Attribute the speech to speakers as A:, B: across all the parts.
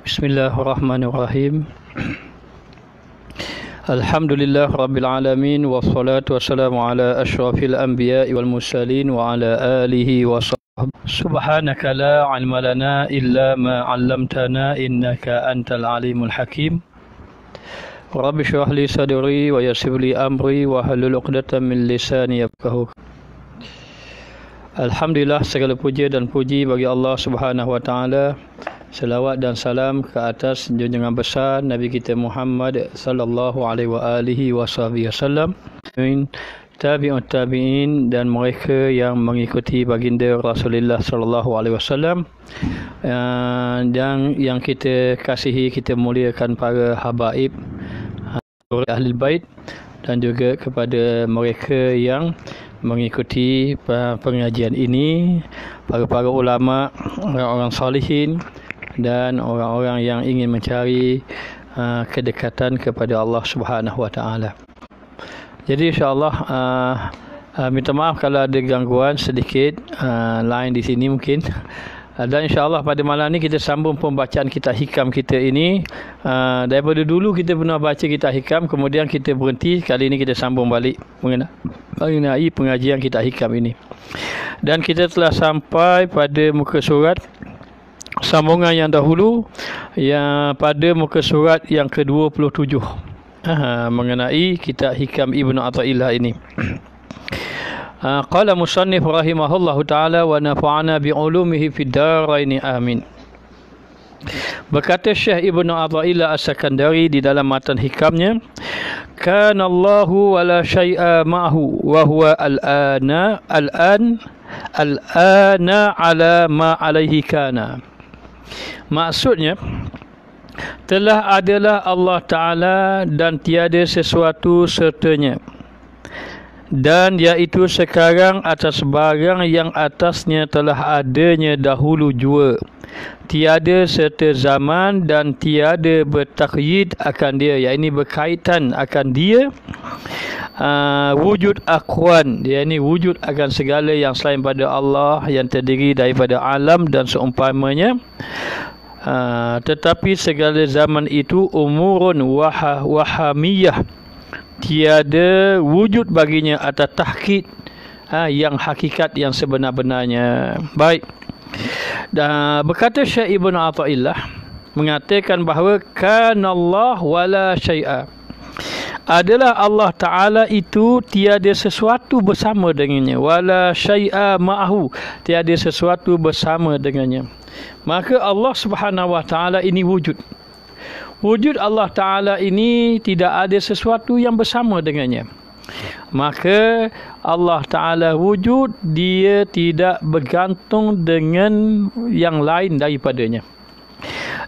A: Bismillahirrahmanirrahim. Alhamdulillah Rabbil Alamin. Wassalatu wassalamu ala ashrafil anbiya wal mursalin wa ala alihi wa sahbihi. Subhanaka la ilma lana illa ma 'allamtana innaka antal alimul hakim. Rabbi shrah li sadri wa yassir li amri wa hlul 'uqdatam min lisani yafqahu. Alhamdulillah, segala puja dan puji bagi Allah Subhanahu wa taala. Selawat dan salam ke atas junjungan besar Nabi kita Muhammad sallallahu alaihi wa alihi wasallam, tabi'ut tabi'in dan mereka yang mengikuti baginda Rasulullah sallallahu alaihi wasallam, dan yang kita kasihi, kita muliakan para habaib ahli bait, dan juga kepada mereka yang mengikuti pengajian ini, para ulama, orang-orang salihin dan orang-orang yang ingin mencari kedekatan kepada Allah Subhanahu wa taala. Jadi insya-Allah minta maaf kalau ada gangguan sedikit lain di sini mungkin. Dan insya-Allah pada malam ni kita sambung pembacaan kitab hikam kita ini. Daripada dulu kita pernah baca kitab hikam, kemudian kita berhenti. Kali ini kita sambung balik mengenai pengajian kitab hikam ini. Dan kita telah sampai pada muka surat sambungan yang dahulu, yang pada muka surat yang ke-27 mengenai kitab hikam Ibnu Athaillah ini. Qala musannif rahimahullahu ta'ala wa nafa'ana bi'ulumihi fid darain amin. Berkata Syekh Ibnu Athaillah As-Sakandari di dalam matan hikamnya, kana Allahu wa la syai'a ma'hu wa huwa al-ana ala ma alaihi kana. Maksudnya, telah adalah Allah Ta'ala dan tiada sesuatu sertanya, dan iaitu sekarang atas barang yang atasnya telah adanya dahulu jua, tiada serta zaman dan tiada bertakyid akan dia, iaitu berkaitan akan dia. Wujud akwan, iaitu wujud akan segala yang selain pada Allah, yang terdiri daripada alam dan seumpamanya. Tetapi segala zaman itu umurun wahamiyah, tiada wujud baginya atas tahqiq yang hakikat yang sebenar-benarnya. Baik. Dan berkata Syekh Ibnu Athaillah mengatakan bahawa kanallah wala syai'a, adalah Allah Ta'ala itu tiada sesuatu bersama dengannya, wala syai'a ma'ahu, tiada sesuatu bersama dengannya. Maka Allah Subhanahu wa Ta'ala ini wujud. Wujud Allah Ta'ala ini tidak ada sesuatu yang bersama dengannya. Maka Allah Ta'ala wujud, dia tidak bergantung dengan yang lain daripadanya.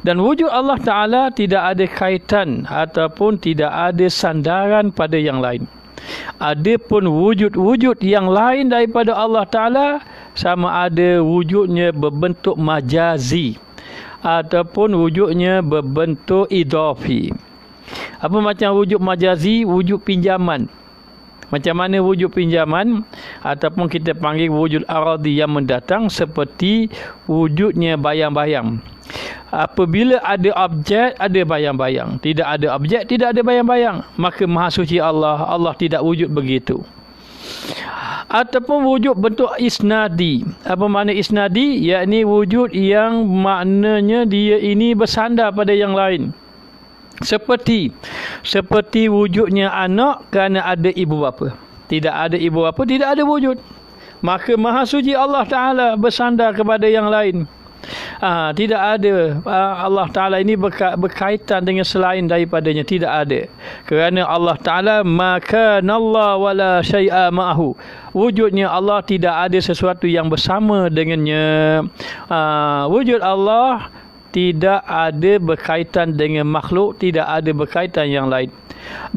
A: Dan wujud Allah Ta'ala tidak ada kaitan ataupun tidak ada sandaran pada yang lain. Adapun wujud-wujud yang lain daripada Allah Ta'ala, sama ada wujudnya berbentuk majazi ataupun wujudnya berbentuk idafi. Apa macam wujud majazi? Wujud pinjaman. Macam mana wujud pinjaman? Ataupun kita panggil wujud aradi yang mendatang, seperti wujudnya bayang-bayang. Apabila ada objek, ada bayang-bayang. Tidak ada objek, tidak ada bayang-bayang. Maka Maha Suci Allah, Allah tidak wujud begitu. Ataupun wujud bentuk isnadi. Apa makna isnadi? Yakni wujud yang maknanya dia ini bersandar pada yang lain. Seperti wujudnya anak kerana ada ibu bapa. Tidak ada ibu bapa, tidak ada wujud. Maka Maha Suci Allah Ta'ala bersandar kepada yang lain. Tidak ada Allah Ta'ala ini berkaitan dengan selain daripadanya, tidak ada. Kerana Allah Ta'ala makanallah wala syai'a ma'ahu, wujudnya Allah tidak ada sesuatu yang bersama dengannya. Wujud Allah tidak ada berkaitan dengan makhluk, tidak ada berkaitan yang lain.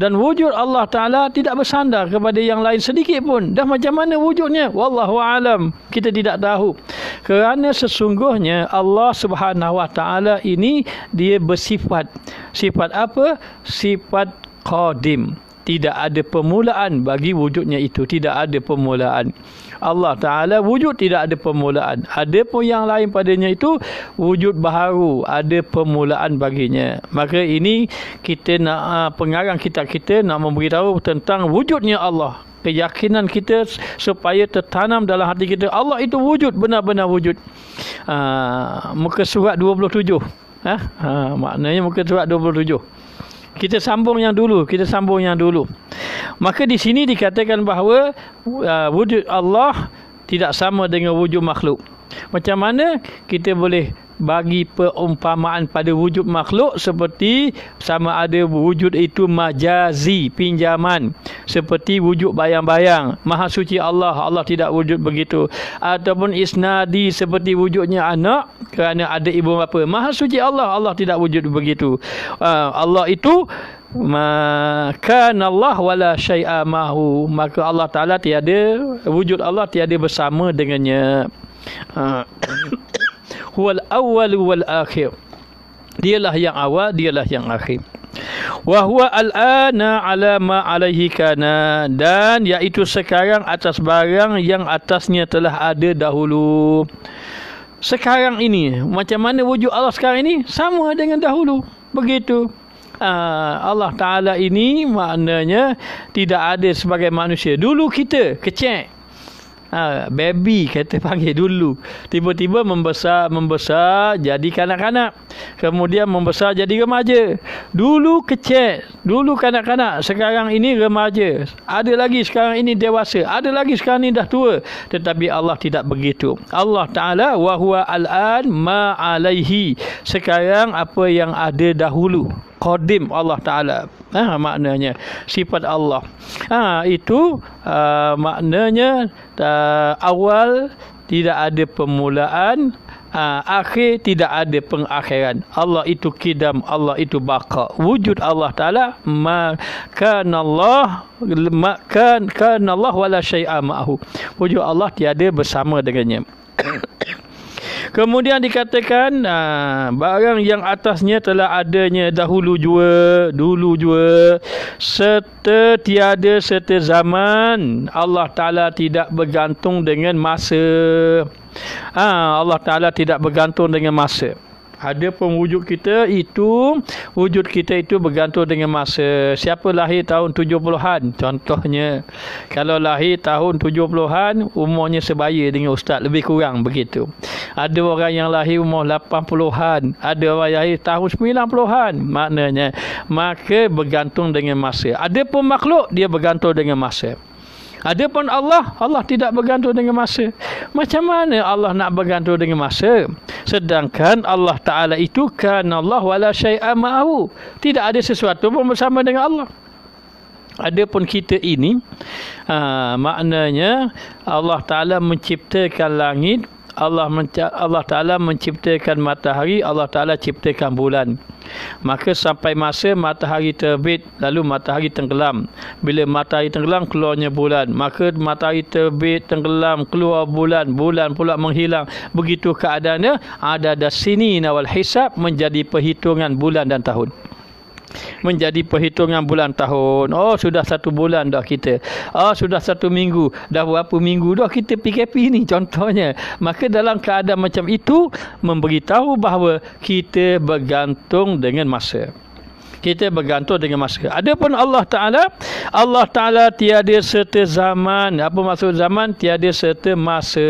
A: Dan wujud Allah Ta'ala tidak bersandar kepada yang lain sedikit pun. Dah macam mana wujudnya? Wallahu alam, kita tidak tahu. Kerana sesungguhnya Allah Subhanahu wa Ta'ala ini dia bersifat. Sifat apa? Sifat qadim. tidak ada permulaan bagi wujudnya itu. Tidak ada permulaan. Allah Ta'ala wujud tidak ada permulaan. Ada pun yang lain padanya itu wujud baharu, ada permulaan baginya. Maka ini kita nak pengarang kitab kita nak memberitahu tentang wujudnya Allah. Keyakinan kita supaya tertanam dalam hati kita Allah itu wujud, benar-benar wujud. Muka surat 27. Maknanya muka surat 27. Kita sambung yang dulu. Maka di sini dikatakan bahawa wujud Allah tidak sama dengan wujud makhluk. Macam mana kita boleh bagi perumpamaan pada wujud makhluk seperti sama ada wujud itu majazi, pinjaman, seperti wujud bayang-bayang. Maha suci Allah, Allah tidak wujud begitu. Ataupun isnadi, seperti wujudnya anak kerana ada ibu bapa. Maha suci Allah, Allah tidak wujud begitu. Allah itu kana Allah wala syai'a mahu, maka Allah Ta'ala tiada, wujud Allah tiada bersama dengannya. Huwal awwal wal akhir, dialah yang awal, dialah yang akhir. Wa huwa al-ana ala ma alaihi kana, dan iaitu sekarang atas barang yang atasnya telah ada dahulu. Sekarang ini macam mana wujud Allah sekarang ini? Sama dengan dahulu. Begitu. Allah Ta'ala ini maknanya tidak ada sebagai manusia. Dulu kita kecil, baby kita panggil dulu, tiba-tiba membesar jadi kanak-kanak, kemudian membesar jadi remaja. Dulu kecil, dulu kanak-kanak, sekarang ini remaja, ada lagi sekarang ini dewasa, ada lagi sekarang ini dah tua. Tetapi Allah tidak begitu. Allah Ta'ala wa huwa al-an ma alaihi, sekarang apa yang ada dahulu. Qadim Allah Ta'ala, maknanya sifat Allah. Itu maknanya awal tidak ada permulaan, akhir tidak ada pengakhiran. Allah itu kidam, Allah itu baqa. Wujud Allah Ta'ala kana Allah wala syai'a ma'ahu. Wujud Allah tiada bersama dengannya. Kemudian dikatakan barang yang atasnya telah adanya dulu jua, serta tiada serta zaman. Allah Ta'ala tidak bergantung dengan masa. Allah Ta'ala tidak bergantung dengan masa. Ada pun wujud kita itu bergantung dengan masa. Siapa lahir tahun 70-an contohnya, kalau lahir tahun 70-an umurnya sebaya dengan ustaz, lebih kurang begitu. Ada orang yang lahir umur 80-an, ada orang yang lahir tahun 90-an, maknanya maka bergantung dengan masa. Ada pun makhluk dia bergantung dengan masa. Adapun Allah, Allah tidak bergantung dengan masa. Macam mana Allah nak bergantung dengan masa? Sedangkan Allah Ta'ala itu kana Allah wala syai'a ma'ahu, tidak ada sesuatu pun bersama dengan Allah. Adapun kita ini maknanya Allah Ta'ala menciptakan langit, Allah Ta'ala menciptakan matahari, Allah Ta'ala ciptakan bulan. Maka sampai masa matahari terbit, lalu matahari tenggelam. Bila matahari tenggelam, keluarnya bulan. Maka matahari terbit, tenggelam, keluar bulan. Bulan pula menghilang. Begitu keadaannya. Ada sinina wal hisab, menjadi perhitungan bulan dan tahun. Menjadi perhitungan bulan tahun. Oh, sudah 1 bulan dah kita. Oh, sudah 1 minggu. Dah berapa minggu dah kita PKP ni contohnya. Maka dalam keadaan macam itu memberitahu bahawa kita bergantung dengan masa. Kita bergantung dengan masa. Adapun Allah Ta'ala tiada serta zaman. Apa maksud zaman? Tiada serta masa.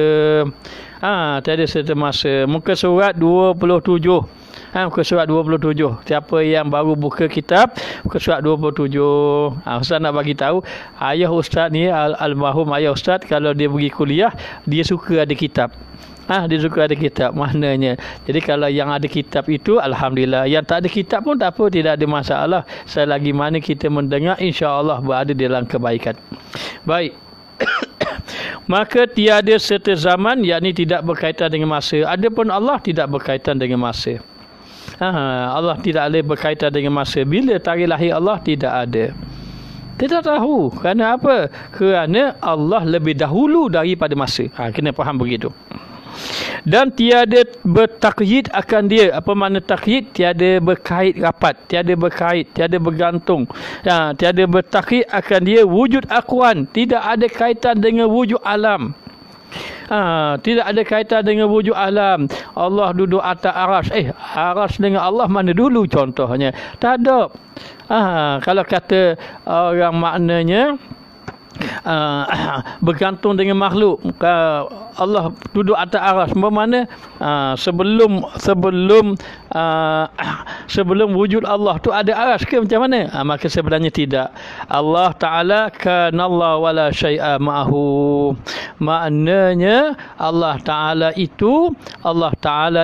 A: Tiada serta masa. Muka surat 27. Muka surat 27. Siapa yang baru buka kitab, muka surat 27. Ustaz nak bagi tahu, ayah Ustaz ni, almarhum ayah Ustaz, kalau dia pergi kuliah, dia suka ada kitab. Dia suka ada kitab maknanya. Jadi kalau yang ada kitab itu alhamdulillah. Yang tak ada kitab pun tak apa, tidak ada masalah. Selagi mana kita mendengar, insya-Allah berada dalam kebaikan. Baik. Maka tiada serta zaman, yakni tidak berkaitan dengan masa. Adapun Allah tidak berkaitan dengan masa. Allah tidak ada berkaitan dengan masa. Bila tarikh lahir Allah tidak ada. Kita tahu. Kerana apa? Kerana Allah lebih dahulu daripada masa. Kena faham begitu. Dan tiada bertakyid akan dia. Apa makna takyid? Tiada berkait rapat, tiada berkait, tiada bergantung. Tiada bertakyid akan dia wujud akuan. Tidak ada kaitan dengan wujud alam. Tidak ada kaitan dengan wujud alam. Allah duduk atas aras. Aras dengan Allah mana dulu contohnya? Tak ada. Kalau kata orang maknanya bergantung dengan makhluk, Allah duduk atas aras, bermakna sebelum wujud Allah tu ada aras ke macam mana? Maka sebenarnya tidak. Allah Ta'ala kanallahu wala syai'a ma'ahu. Maknanya Allah Ta'ala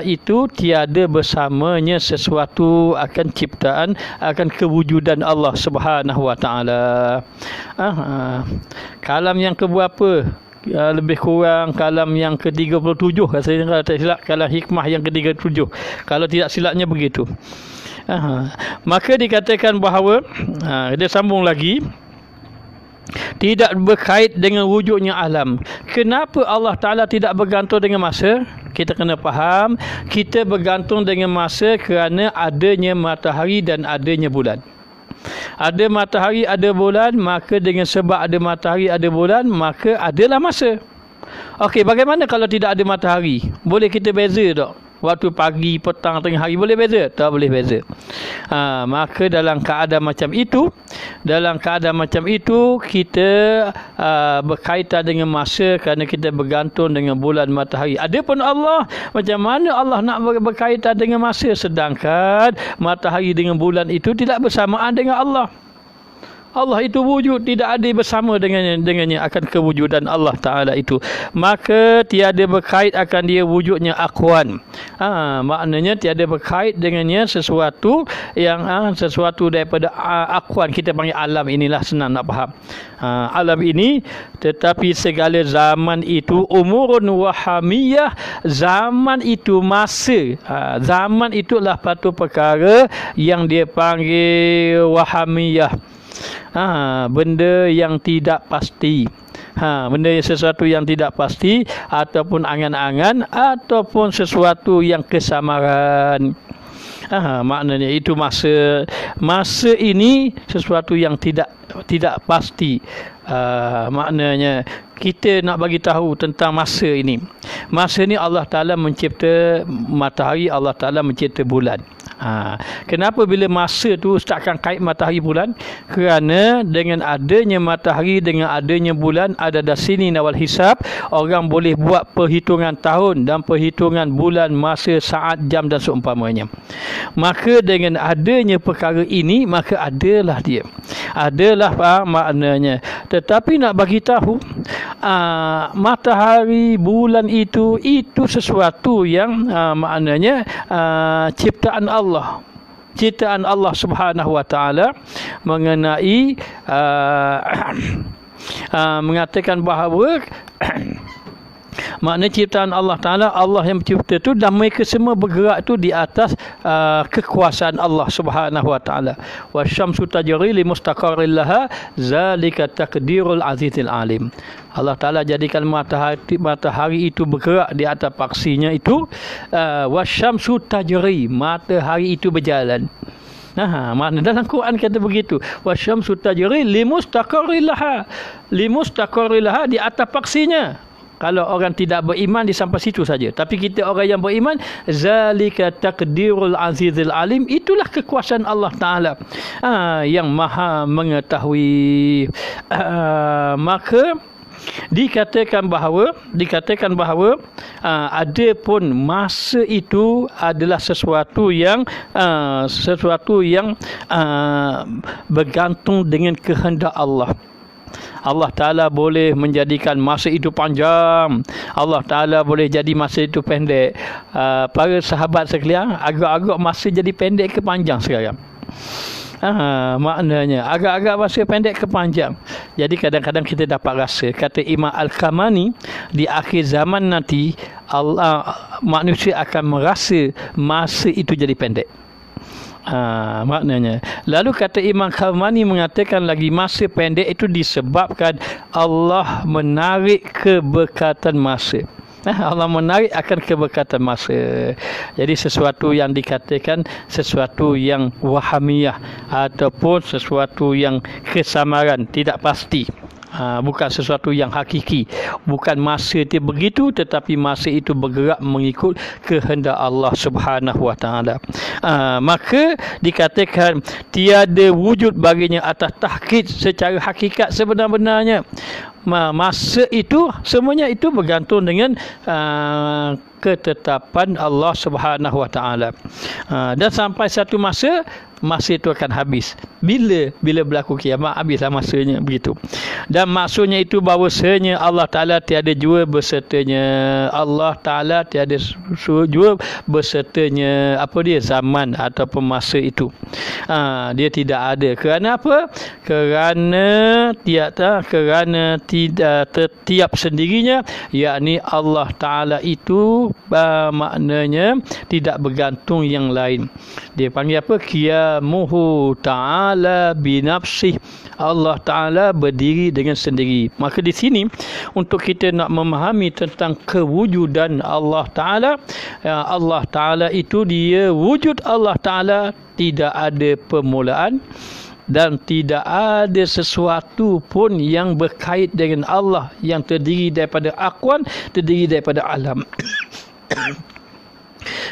A: itu tiada bersamanya sesuatu akan ciptaan, akan kewujudan Allah Subhanahu wa Ta'ala. Kalam yang keberapa? Lebih kurang kalam yang ke-37 rasanya, kalau tak silap kalam hikmah yang ke-37, kalau tidak silapnya begitu. Maka dikatakan bahawa dia sambung lagi, tidak berkait dengan wujudnya alam. Kenapa Allah Ta'ala tidak bergantung dengan masa? Kita kena faham, kita bergantung dengan masa kerana adanya matahari dan adanya bulan. Ada matahari, ada bulan, maka dengan sebab ada matahari, ada bulan, maka adalah masa. Okey, bagaimana kalau tidak ada matahari? Boleh kita beza tak? Waktu pagi, petang, tengah hari boleh beza? Tak boleh beza. Maka dalam keadaan macam itu, kita berkaitan dengan masa kerana kita bergantung dengan bulan, matahari. Adapun Allah, macam mana Allah nak berkaitan dengan masa sedangkan matahari dengan bulan itu tidak bersamaan dengan Allah? Allah itu wujud, tidak ada bersama dengannya akan kewujudan Allah Ta'ala itu. Maka tiada berkait akan dia wujudnya akuan. Maknanya tiada berkait dengannya sesuatu yang sesuatu daripada akuan. Kita panggil alam, inilah senang nak faham. Alam ini, tetapi segala zaman itu umurun wahamiyah. Zaman itu masa. Zaman itulah satu perkara yang dia panggil wahamiyah. Benda yang tidak pasti. Benda yang sesuatu yang tidak pasti, ataupun angan-angan, ataupun sesuatu yang kesamaran. Maknanya itu masa. Masa ini sesuatu yang tidak pasti. Maknanya kita nak bagi tahu tentang masa ini. Masa ni Allah Ta'ala mencipta matahari, Allah Ta'ala mencipta bulan. Kenapa bila masa tu takkan kait matahari bulan? Kerana dengan adanya matahari, dengan adanya bulan, ada dah sini nawal hisab, orang boleh buat perhitungan tahun dan perhitungan bulan, masa, saat, jam dan seumpamanya. Maka dengan adanya perkara ini, maka adalah dia. Adalah maknanya. Tetapi nak bagi tahu, matahari, bulan itu sesuatu yang maknanya ciptaan Allah. Ciptaan Allah Subhanahu wa Ta'ala mengenai mengatakan bahawa makna ciptaan Allah Ta'ala, Allah yang mencipta tu, dan mereka semua bergerak tu di atas kekuasaan Allah Subhanahu wa Ta'ala. Wasyamsu tajri li mustaqarrin laha zalika taqdirul azizil alim. Allah Ta'ala jadikan matahari itu bergerak di atas paksinya itu. Wasyamsu tajri, matahari itu berjalan. Makna dalam Quran kata begitu. Wasyamsu tajri li mustaqarrin laha, di atas paksinya. Kalau orang tidak beriman, dia sampai situ saja. Tapi kita orang yang beriman, zalika taqdirul azizil alim, itulah kekuasaan Allah Ta'ala yang maha mengetahui. Maka dikatakan bahawa ada pun masa itu adalah sesuatu yang bergantung dengan kehendak Allah. Allah Ta'ala boleh menjadikan masa itu panjang, Allah Ta'ala boleh jadi masa itu pendek. Para sahabat sekalian, agak-agak masa jadi pendek ke panjang sekarang? Maknanya agak-agak masa pendek ke panjang. Jadi kadang-kadang kita dapat rasa, kata Imam Al-Kamani, di akhir zaman nanti manusia akan merasa masa itu jadi pendek. Maknanya. Lalu kata Imam Khamani mengatakan lagi, masa pendek itu disebabkan Allah menarik keberkatan masa. Allah menarik akan keberkatan masa. Jadi sesuatu yang dikatakan sesuatu yang wahamiyah ataupun sesuatu yang kesamaran, tidak pasti. Bukan sesuatu yang hakiki. Bukan masa itu begitu, tetapi masa itu bergerak mengikut kehendak Allah Subhanahu Wa Taala. Maka dikatakan tiada wujud baginya atas tahqiq secara hakikat sebenar-benarnya. Masa itu semuanya itu bergantung dengan ketetapan Allah Subhanahu Wa Taala. Dan sampai satu masa itu akan habis. Bila berlaku kiamat, habislah masanya, begitu. Dan maksudnya itu bahawasanya Allah Ta'ala tiada jua bersertanya. Allah Ta'ala tiada jua bersertanya zaman ataupun masa itu. Dia tidak ada. Kerana apa? Kerana tidak setiap sendirinya, yakni Allah Ta'ala itu maknanya tidak bergantung yang lain. Dia panggil apa? Qiyamuhu ta'ala binafsih. Allah Ta'ala berdiri dengan sendiri. Maka di sini untuk kita nak memahami tentang kewujudan Allah Ta'ala, Allah Ta'ala itu dia wujud Allah Ta'ala tidak ada permulaan dan tidak ada sesuatu pun yang berkait dengan Allah yang terdiri daripada akwan, terdiri daripada alam.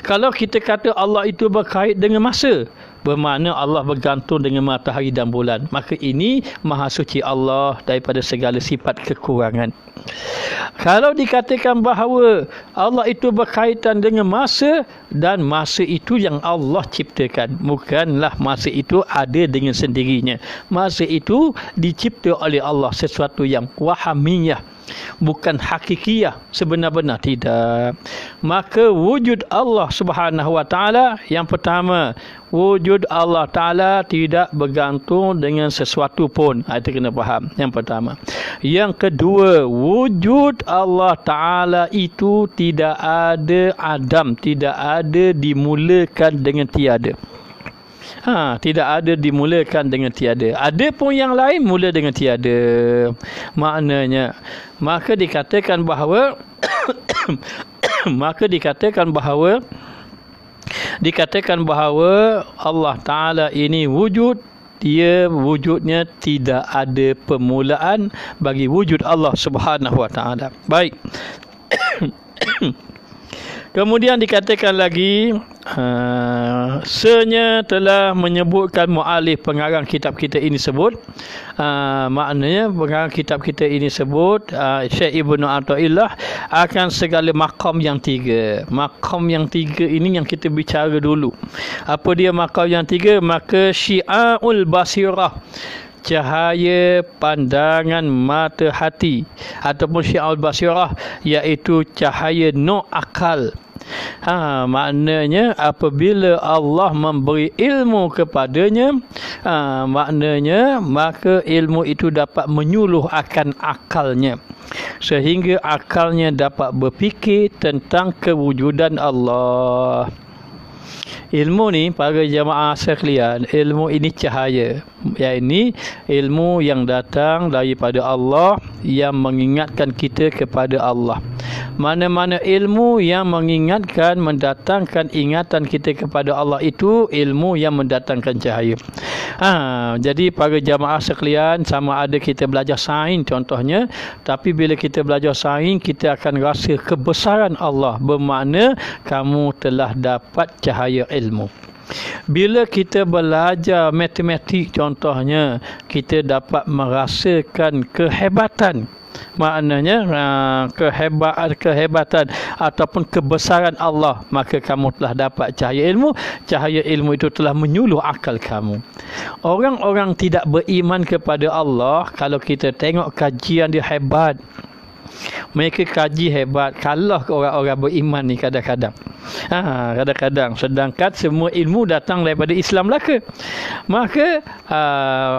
A: Kalau kita kata Allah itu berkait dengan masa, bermakna Allah bergantung dengan matahari dan bulan, maka ini maha suci Allah daripada segala sifat kekurangan. Kalau dikatakan bahawa Allah itu berkaitan dengan masa, dan masa itu yang Allah ciptakan, bukanlah masa itu ada dengan sendirinya. Masa itu dicipta oleh Allah, sesuatu yang wahamiyah, bukan hakikiyah sebenar-benar, tidak. Maka wujud Allah Subhanahu Wa Taala, yang pertama, wujud Allah Ta'ala tidak bergantung dengan sesuatu pun. Itu kena faham, yang pertama. Yang kedua, wujud Allah Ta'ala itu tidak ada adam, tidak ada dimulakan dengan tiada. Tidak ada dimulakan dengan tiada. Ada pun yang lain mula dengan tiada. Maknanya, maka dikatakan bahawa Allah Ta'ala ini wujud, dia wujudnya tidak ada permulaan bagi wujud Allah Subhanahu Wa Ta'ala. Baik. Kemudian dikatakan lagi, senya telah menyebutkan mu'alif pengarang kitab kita ini sebut, maknanya pengarang kitab kita ini sebut, Syekh Ibnu Athaillah, akan segala maqam yang tiga. Maqam yang tiga ini yang kita bicara dulu. Apa dia maqam yang tiga? Maka syi'aul basirah, cahaya pandangan mata hati, ataupun syi'aul basirah, iaitu cahaya nur akal. Maknanya apabila Allah memberi ilmu kepadanya, maknanya maka ilmu itu dapat menyuluh akan akalnya, sehingga akalnya dapat berfikir tentang kewujudan Allah. Ilmu ni, para jamaah sekalian, ilmu ini cahaya. Ini ilmu yang datang daripada Allah, yang mengingatkan kita kepada Allah. Mana-mana ilmu yang mengingatkan, mendatangkan ingatan kita kepada Allah, itu ilmu yang mendatangkan cahaya. Jadi para jamaah sekalian, sama ada kita belajar sains contohnya, tapi bila kita belajar sains, kita akan rasa kebesaran Allah, bermakna kamu telah dapat cahaya ilmu. Bila kita belajar matematik contohnya, kita dapat merasakan kehebatan, maknanya kehebatan ataupun kebesaran Allah, maka kamu telah dapat cahaya ilmu. Cahaya ilmu itu telah menyuluh akal kamu. Orang-orang tidak beriman kepada Allah, kalau kita tengok kajian dia hebat, mereka kaji hebat, kalah ke orang-orang beriman ni kadang-kadang. Kadang-kadang, sedangkan semua ilmu datang daripada Islam belaka. Maka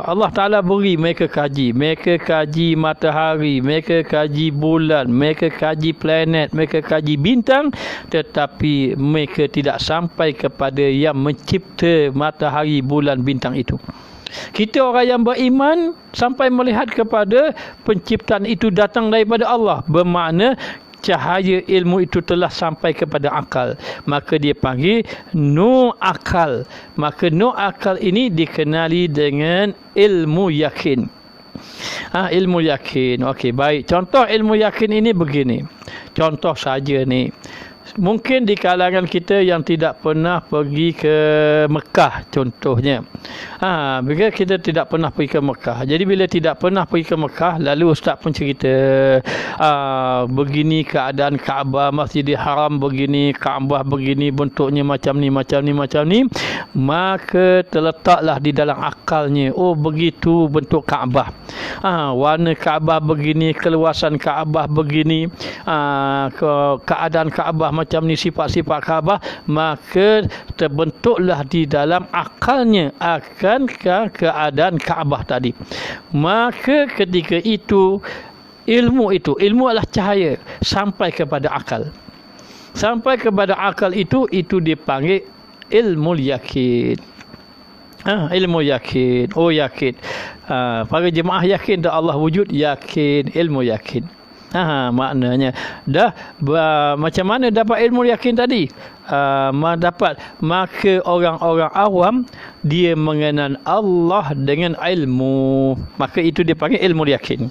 A: Allah Ta'ala beri mereka kaji. Mereka kaji matahari, mereka kaji bulan, mereka kaji planet, mereka kaji bintang, tetapi mereka tidak sampai kepada yang mencipta matahari, bulan, bintang itu. Kita orang yang beriman sampai melihat kepada penciptaan itu datang daripada Allah, bermakna cahaya ilmu itu telah sampai kepada akal, maka dia panggil nur akal. Maka nur akal ini dikenali dengan ilmu yakin. Ilmu yakin. Okey, baik. Contoh ilmu yakin ini begini. Contoh saja ni. Mungkin di kalangan kita yang tidak pernah pergi ke Mekah contohnya. Bila kita tidak pernah pergi ke Mekah. Jadi bila tidak pernah pergi ke Mekah, lalu ustaz pun cerita begini keadaan Kaabah, Masjidil Haram begini, Kaabah begini, bentuknya macam ni, macam ni, macam ni. Maka terletaklah di dalam akalnya, oh begitu bentuk Kaabah. Warna Kaabah begini, keluasan Kaabah begini, keadaan Kaabah macam ni, sifat-sifat Kaabah, maka terbentuklah di dalam akalnya akan keadaan Kaabah tadi. Maka ketika itu ilmu adalah cahaya sampai kepada akal. Sampai kepada akal itu dipanggil ilmu yakin. Ilmu yakin. Oh yakin. Para jemaah yakin dah Allah wujud, yakin, ilmu yakin. Maknanya dah macam mana dapat ilmu yakin tadi? Maka orang-orang awam dia mengenal Allah dengan ilmu, maka itu dipanggil ilmu yakin.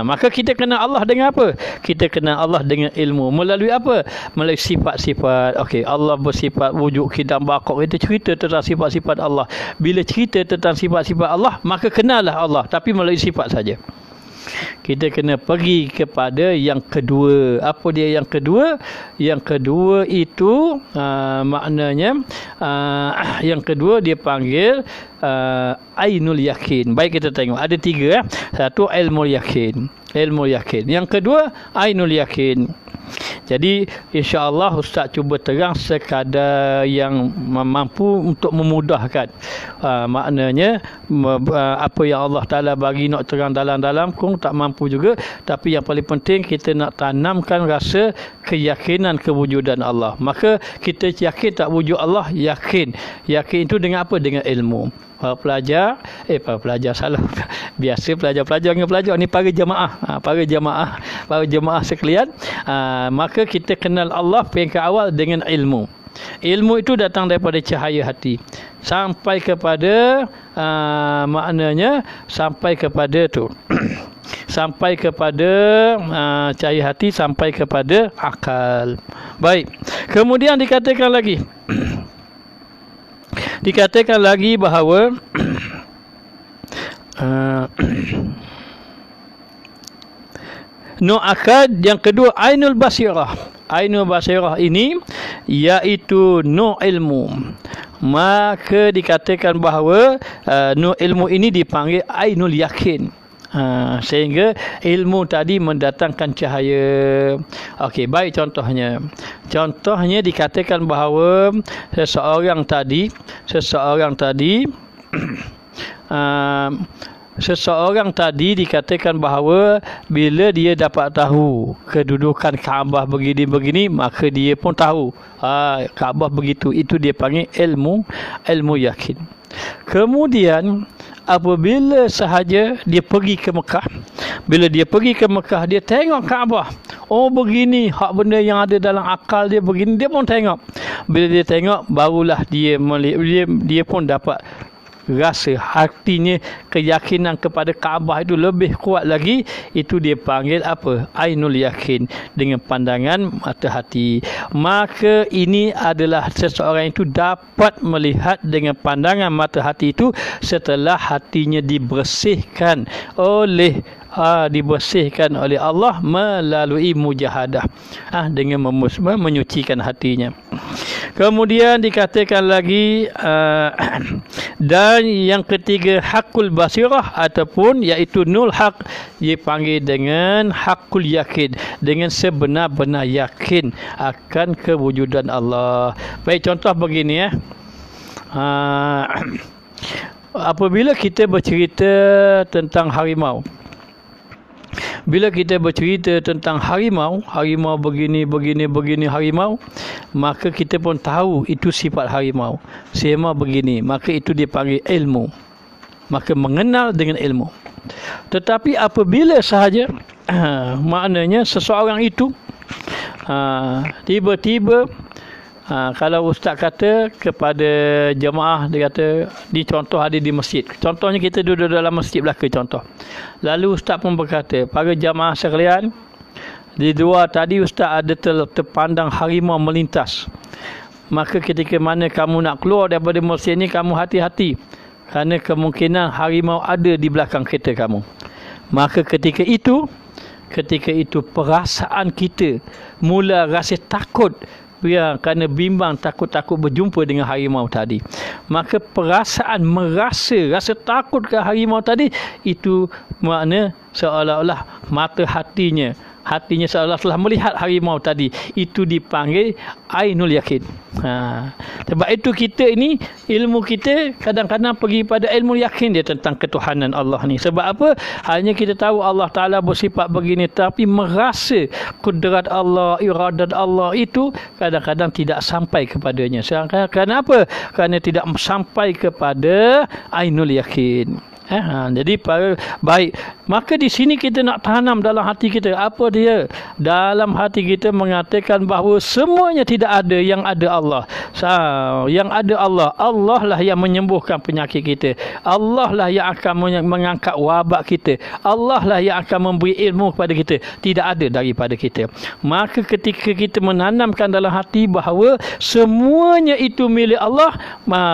A: Maka kita kenal Allah dengan apa? Kita kenal Allah dengan ilmu. Melalui apa? Melalui sifat-sifat. Okey, Allah bersifat wujud, qidam, baqa. Kita cerita tentang sifat-sifat Allah. Bila cerita tentang sifat-sifat Allah, maka kenallah Allah, tapi melalui sifat saja. Kita kena pergi kepada yang kedua. Apa dia yang kedua? Yang kedua itu maknanya yang kedua dia panggil ainul yakin. Baik, kita tengok ada tiga. Satu ilmu yakin. Ilmu yakin. Yang kedua ainul yakin. Jadi insya-Allah ustaz cuba terang sekadar yang mampu untuk memudahkan. Maknanya apa yang Allah Taala bagi nak terang dalam-dalam pun tak mampu juga, tapi yang paling penting kita nak tanamkan rasa keyakinan kewujudan Allah. Maka kita yakin tak wujud Allah, yakin. Yakin itu dengan apa? Dengan ilmu. Para pelajar salah. Biasa pelajar-pelajar dengan pelajar ni para jemaah sekalian. Maka kita kenal Allah peringkat awal dengan ilmu. Ilmu itu datang daripada cahaya hati sampai kepada maknanya sampai kepada tu sampai kepada cahaya hati sampai kepada akal. Baik. Kemudian dikatakan lagi bahawa nur akad yang kedua ainul basirah. Ainul basirah ini iaitu nur ilmu. Maka dikatakan bahawa nur ilmu ini dipanggil ainul yakin. Sehingga ilmu tadi mendatangkan cahaya. Okey, baik, contohnya dikatakan bahawa seseorang tadi dikatakan bahawa bila dia dapat tahu kedudukan Kaabah begini-begini, maka dia pun tahu Kaabah begitu. Itu dia panggil ilmu yakin. Kemudian apabila sahaja dia pergi ke Mekah, bila dia pergi ke Mekah, dia tengok Kaabah. Oh begini, hak benda yang ada dalam akal dia begini, dia pun tengok. Bila dia tengok, barulah dia pun dapat rasa hatinya, keyakinan kepada Kaabah itu lebih kuat lagi. Itu dia panggil apa? Ainul yakin, dengan pandangan mata hati. Maka ini adalah seseorang itu dapat melihat dengan pandangan mata hati itu setelah hatinya dibersihkan oleh Allah melalui mujahadah, dengan menyucikan hatinya. Kemudian dikatakan lagi dan yang ketiga hakul basirah ataupun iaitu nul haq, dipanggil dengan hakul yakin, dengan sebenar-benar yakin akan kewujudan Allah. Baik, contoh begini apabila kita bercerita tentang harimau. Bila kita bercerita tentang harimau begini harimau, maka kita pun tahu itu sifat harimau. Sema begini, maka itu dipanggil ilmu. Maka mengenal dengan ilmu. Tetapi apabila sahaja maknanya seseorang itu tiba-tiba kalau ustaz kata kepada jemaah, dia kata di contoh ada di masjid. Contohnya kita duduk dalam masjid belaka contoh. Lalu ustaz pun berkata, para jemaah sekalian, di luar tadi ustaz ada terpandang harimau melintas. Maka ketika mana kamu nak keluar daripada masjid ni, kamu hati-hati, kerana kemungkinan harimau ada di belakang kereta kamu. Maka ketika itu perasaan kita mula rasa takut, kerana bimbang, takut berjumpa dengan harimau tadi. Maka perasaan rasa takut ke harimau tadi, itu makna seolah-olah mata hatinya seolah telah melihat harimau tadi. Itu dipanggil ainul yakin. Sebab itu kita ini, ilmu kita kadang-kadang pergi pada ilmu yakin dia tentang ketuhanan Allah ni. Sebab apa? Hanya kita tahu Allah Ta'ala bersifat begini, tapi merasa kudrat Allah, iradat Allah itu kadang-kadang tidak sampai kepadanya. Kerana apa? Kerana tidak sampai kepada ainul yakin. Jadi baik, maka di sini kita nak tanam dalam hati kita, apa dia? Dalam hati kita mengatakan bahawa semuanya tidak ada, yang ada Allah. Yang ada Allah. Allah lah yang menyembuhkan penyakit kita. Allah lah yang akan mengangkat wabak kita. Allah lah yang akan memberi ilmu kepada kita. Tidak ada daripada kita. Maka ketika kita menanamkan dalam hati bahawa semuanya itu milik Allah,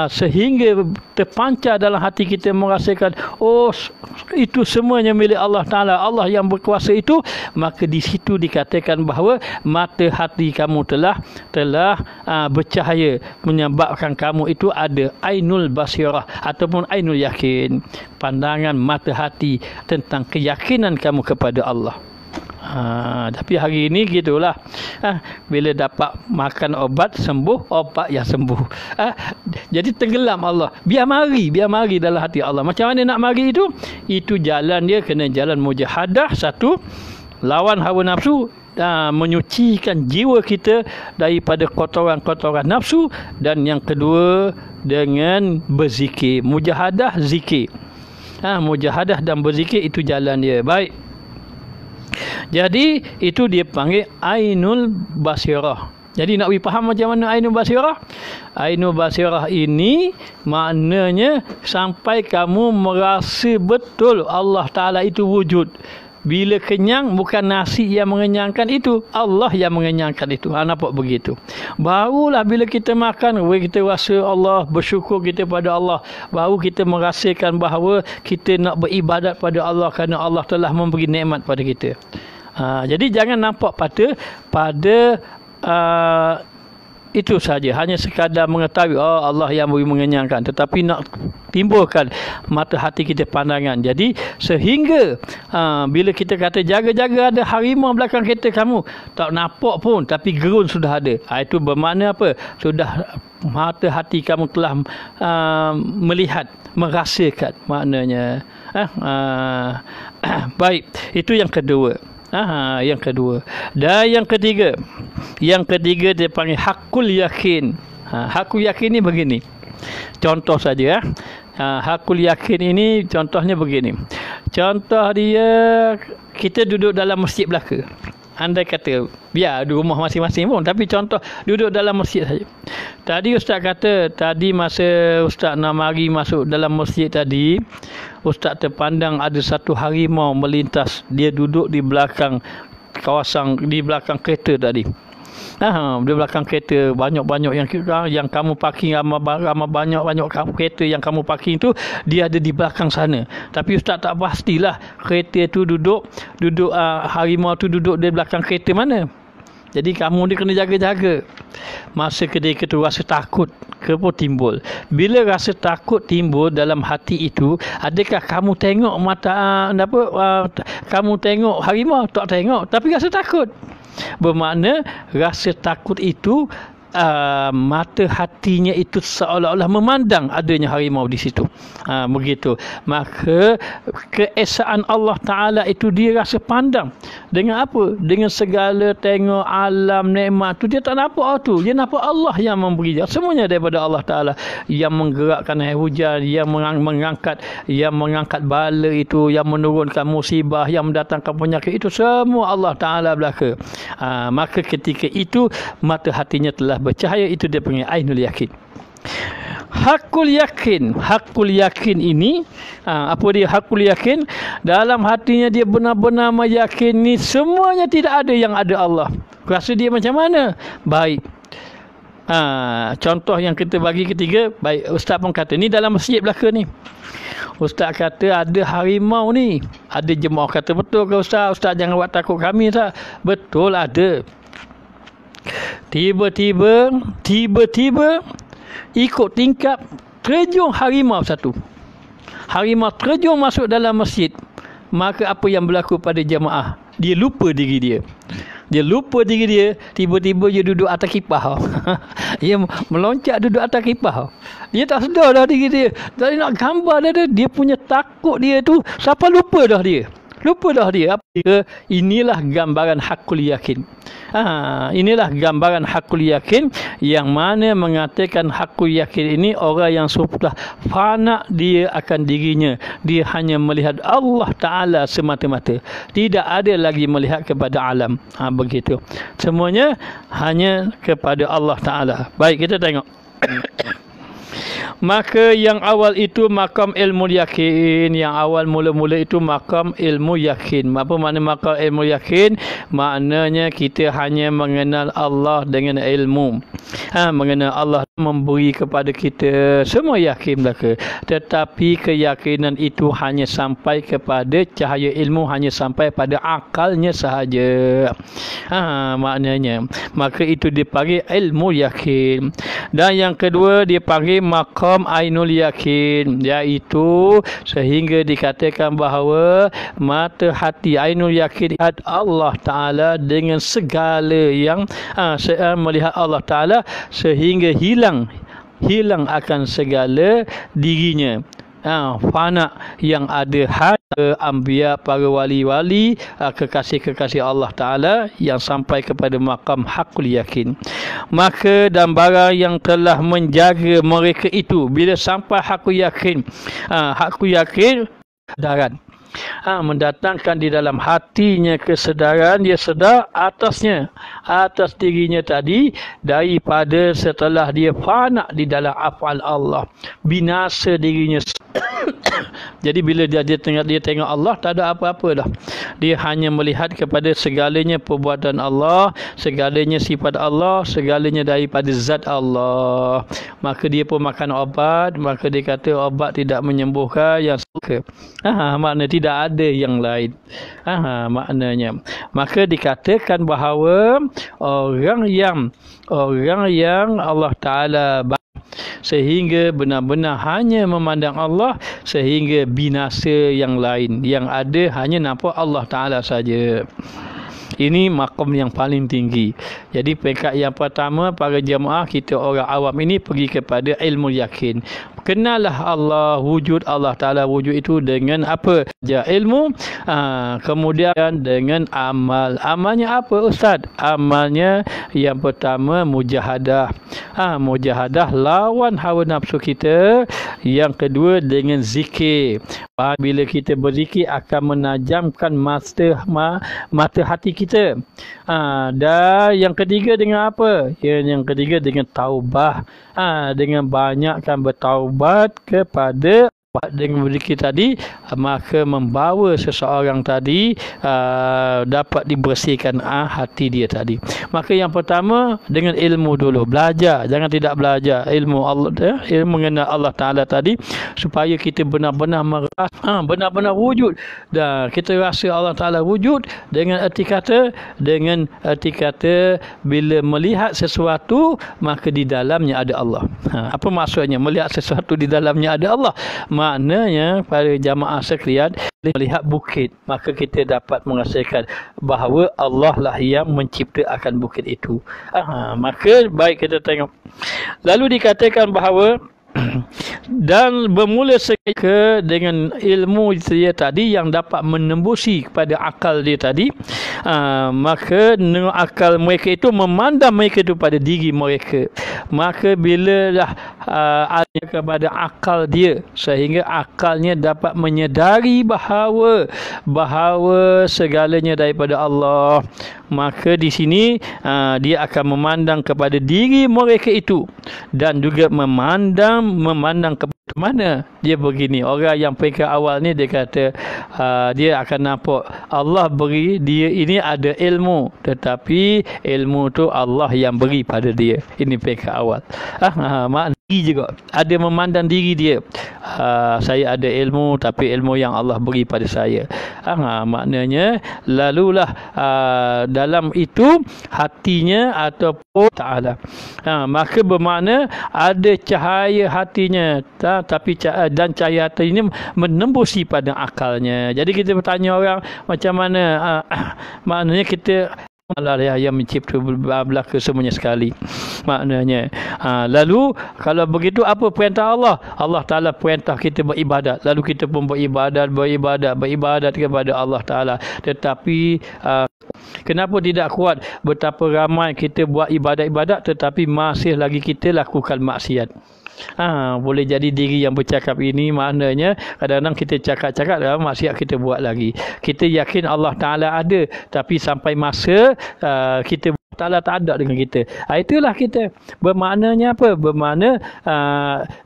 A: sehingga terpancar dalam hati kita merasakan, oh, itu semuanya milik Allah Ta'ala, Allah yang berkuasa itu, maka di situ dikatakan bahawa mata hati kamu telah bercahaya, menyebabkan kamu itu ada ainul basirah ataupun ainul yakin, pandangan mata hati tentang keyakinan kamu kepada Allah. Tapi hari ini gitulah, bila dapat makan obat sembuh, obat yang sembuh. Jadi tenggelam Allah. Biar mari dalam hati Allah. Macam mana nak mari itu? Itu jalan dia, kena jalan mujahadah. Satu, lawan hawa nafsu, menyucikan jiwa kita daripada kotoran-kotoran nafsu. Dan yang kedua, dengan berzikir. Mujahadah, zikir. Mujahadah dan berzikir, itu jalan dia. Baik. Jadi itu dia panggil ainul basirah. Jadi nak faham macam mana ainul basirah? Ainul basirah ini maknanya sampai kamu merasa betul Allah Ta'ala itu wujud. Bila kenyang, bukan nasi yang mengenyangkan itu, Allah yang mengenyangkan itu. Nampak begitu. Barulah bila kita makan, kita rasa Allah, bersyukur kita pada Allah. Baru kita merasakan bahawa kita nak beribadat pada Allah kerana Allah telah memberi nikmat pada kita. Jadi jangan nampak pada itu saja, hanya sekadar mengetahui Allah yang beri mengenyangkan, tetapi nak timbulkan mata hati kita pandangan. Jadi sehingga bila kita kata jaga-jaga ada harimau belakang kereta kamu, tak nampak pun tapi gerun sudah ada. Itu bermakna apa? Sudah mata hati kamu telah melihat, merasakan maknanya. Baik, itu yang kedua. Yang kedua. Dan yang ketiga dia panggil hakul yakin. Hakul yakin ni begini. Contoh saja. Hakul yakin ini contohnya begini. Contoh dia, kita duduk dalam masjid belaka. Andai kata, biar di rumah masing-masing pun, tapi contoh duduk dalam masjid saja. Tadi ustaz kata, tadi masa ustaz nak mari masuk dalam masjid tadi, ustaz terpandang ada satu harimau melintas. Dia duduk di belakang di belakang kereta tadi. Di belakang kereta banyak-banyak yang kamu parking, ramai banyak kereta yang kamu parking tu, dia ada di belakang sana. Tapi ustaz tak pastilah kereta tu duduk harimau tu duduk di belakang kereta mana. Jadi kamu ni kena jaga-jaga. Masa ketika itu rasa takut pun timbul. Bila rasa takut timbul dalam hati itu, adakah kamu tengok kamu tengok harimau? Tak tengok, tapi rasa takut. Bermakna rasa takut itu mata hatinya itu seolah-olah memandang adanya harimau di situ. Begitu. Maka keesaan Allah Ta'ala itu dia rasa pandang. Dengan apa? Dengan segala tengok alam nikmat tu, dia tak nampak tu. Dia nampak Allah yang memberi dia. Semuanya daripada Allah Ta'ala. Yang menggerakkan air hujan, yang mengangkat bala itu, yang menurunkan musibah, yang mendatangkan penyakit, itu semua Allah Ta'ala belaka. Maka ketika itu mata hatinya telah bercahaya, itu dia panggil ainul yakin. Hakul yakin ini, apa dia hakul yakin? Dalam hatinya dia benar-benar meyakini semuanya tidak ada yang ada Allah. Rasa dia macam mana? Baik. Contoh yang kita bagi ketiga, baik, Ustaz pun kata, ni dalam masjid belaka ni, Ustaz kata ada harimau ni. Ada jemaah kata, betul ke Ustaz? Ustaz jangan buat takut kami, Ustaz. Betul ada. Tiba-tiba ikut tingkap terjun harimau satu. Harimau terjun masuk dalam masjid. Maka apa yang berlaku pada jemaah? Dia lupa diri dia. Tiba-tiba dia duduk atas kipah. Dia meloncat duduk atas kipah. Dia tak sedar dah diri dia. Tak nak gambar dia punya takut dia tu, siapa lupa dah dia. Inilah gambaran hakul yakin. Inilah gambaran hakul yakin, yang mana mengatakan hakul yakin ini orang yang sudah fana dia akan dirinya. Dia hanya melihat Allah Ta'ala semata-mata. Tidak ada lagi melihat kepada alam. Begitu. Semuanya hanya kepada Allah Ta'ala. Baik, kita tengok. Maka yang awal itu makam ilmu yakin. Yang awal mula-mula itu makam ilmu yakin. Apa makna makam ilmu yakin? Maknanya kita hanya mengenal Allah dengan ilmu. Mengenal Allah memberi kepada kita semua yakin belaka. Tetapi keyakinan itu hanya sampai kepada cahaya ilmu, hanya sampai pada akalnya sahaja. Maknanya. Maka itu dipanggil ilmu yakin. Dan yang kedua dipanggil makam ainul yakin, iaitu sehingga dikatakan bahawa mata hati ainul yakin melihat Allah Ta'ala dengan segala yang melihat Allah Ta'ala sehingga hilang akan segala dirinya. Fana yang ada hanya anbiya, para wali-wali, kekasih-kekasih Allah Ta'ala yang sampai kepada makam hakul yakin. Maka dan barang yang telah menjaga mereka itu, bila sampai hakul yakin, kesedaran, mendatangkan di dalam hatinya kesedaran, dia sedar atas dirinya tadi, daripada setelah dia fana di dalam afal Allah, binasa dirinya. Jadi bila dia tengok Allah, tak ada apa-apa dah. Dia hanya melihat kepada segalanya perbuatan Allah, segalanya sifat Allah, segalanya daripada zat Allah. Maka dia pun makan obat, maka dia kata obat tidak menyembuhkan yang suka. Maknanya tidak ada yang lain. Maknanya. Maka dikatakan bahawa orang yang Allah Ta'ala sehingga benar-benar hanya memandang Allah, sehingga binasa yang lain. Yang ada hanya nampak Allah Ta'ala saja. Ini makom yang paling tinggi. Jadi peringkat yang pertama, para jemaah kita orang awam ini pergi kepada ilmu yakin. Kenallah Allah, wujud Allah Ta'ala, wujud itu dengan apa? Ilmu. Kemudian dengan amal. Amalnya apa Ustaz? Amalnya yang pertama mujahadah. Mujahadah lawan hawa nafsu kita. Yang kedua dengan zikir. Bila kita berzikir akan menajamkan mata hati kita. Dan yang ketiga dengan apa? Yang ketiga dengan taubah. Dengan banyakkan bertaubat kepada dengan berzikir tadi, maka membawa seseorang tadi dapat dibersihkan hati dia tadi. Maka yang pertama dengan ilmu dulu, belajar, jangan tidak belajar ilmu Allah, ilmu mengenal Allah Ta'ala tadi, supaya kita benar-benar merasa benar-benar wujud, dan kita rasa Allah Ta'ala wujud dengan erti kata bila melihat sesuatu maka di dalamnya ada Allah. Apa maksudnya melihat sesuatu di dalamnya ada Allah? maknanya para jamaah sekalian melihat bukit, maka kita dapat merasakan bahawa Allah lah yang mencipta akan bukit itu. Maka baik kita tengok. Lalu dikatakan bahawa dan bermula ke dengan ilmu dia tadi yang dapat menembusi kepada akal dia tadi, maka akal mereka itu memandang mereka itu pada diri mereka. Maka bila dah ada kepada akal dia, sehingga akalnya dapat menyedari bahawa segalanya daripada Allah, maka di sini dia akan memandang kepada diri mereka itu, dan juga memandang ke mana dia begini. Orang yang peringkat awal ni dia kata dia akan nampak Allah beri dia ini ada ilmu, tetapi ilmu tu Allah yang beri pada dia. Ini peringkat awal. Makna juga ada memandang diri dia, saya ada ilmu, tapi ilmu yang Allah beri pada saya. Maknanya lalulah dalam itu hatinya ataupun ta'ala, maka bermakna ada cahaya hatinya, tapi dan cahaya hatinya menembusi pada akalnya. Jadi kita bertanya orang macam mana, maknanya kita Allah yang mencipta belaka semuanya sekali, maknanya. Lalu kalau begitu apa perintah Allah? Allah Ta'ala perintah kita beribadat, lalu kita pun beribadat kepada Allah Ta'ala. Tetapi kenapa tidak kuat? Betapa ramai kita buat ibadat-ibadat tetapi masih lagi kita lakukan maksiat. Boleh jadi diri yang bercakap ini, maknanya kadang-kadang kita cakap-cakap dalam maksiat kita buat lagi. Kita yakin Allah Ta'ala ada, tapi sampai masa kita Ta'ala tak ada dengan kita. Itulah kita. Bermaknanya apa? Bermakna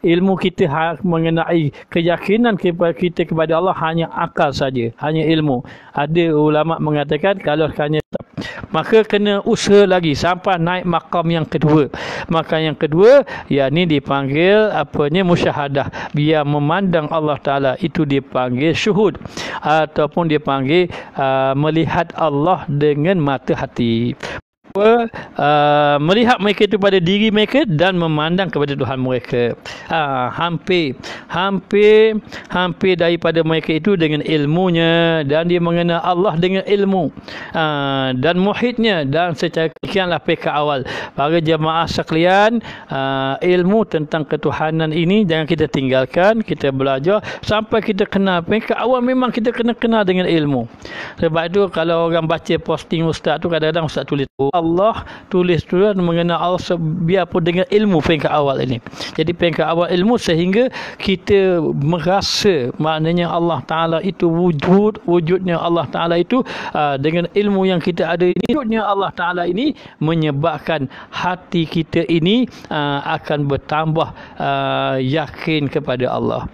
A: ilmu kita mengenai keyakinan kita kepada Allah hanya akal saja, hanya ilmu. Ada ulama mengatakan kalau hanya, maka kena usaha lagi sampai naik makam yang kedua. Makam yang kedua yakni dipanggil musyahadah. Biar memandang Allah Ta'ala itu dipanggil syuhud, ataupun dipanggil melihat Allah dengan mata hati. Melihat mereka itu pada diri mereka dan memandang kepada Tuhan mereka. Hampir daripada mereka itu dengan ilmunya, dan dia mengenal Allah dengan ilmu dan muhitnya. Dan secara sekianlah peka awal para jemaah sekalian, ilmu tentang ketuhanan ini jangan kita tinggalkan. Kita belajar sampai kita kenal. Peka awal memang kita kena kenal dengan ilmu. Sebab itu kalau orang baca posting ustaz tu, kadang-kadang ustaz tulis Allah, tulis mengenal Allah biarpun dengan ilmu peringkat awal ini. Jadi peringkat awal ilmu sehingga kita merasa maknanya Allah Ta'ala itu wujudnya Allah Ta'ala itu dengan ilmu yang kita ada ini, wujudnya Allah Ta'ala ini menyebabkan hati kita ini akan bertambah yakin kepada Allah.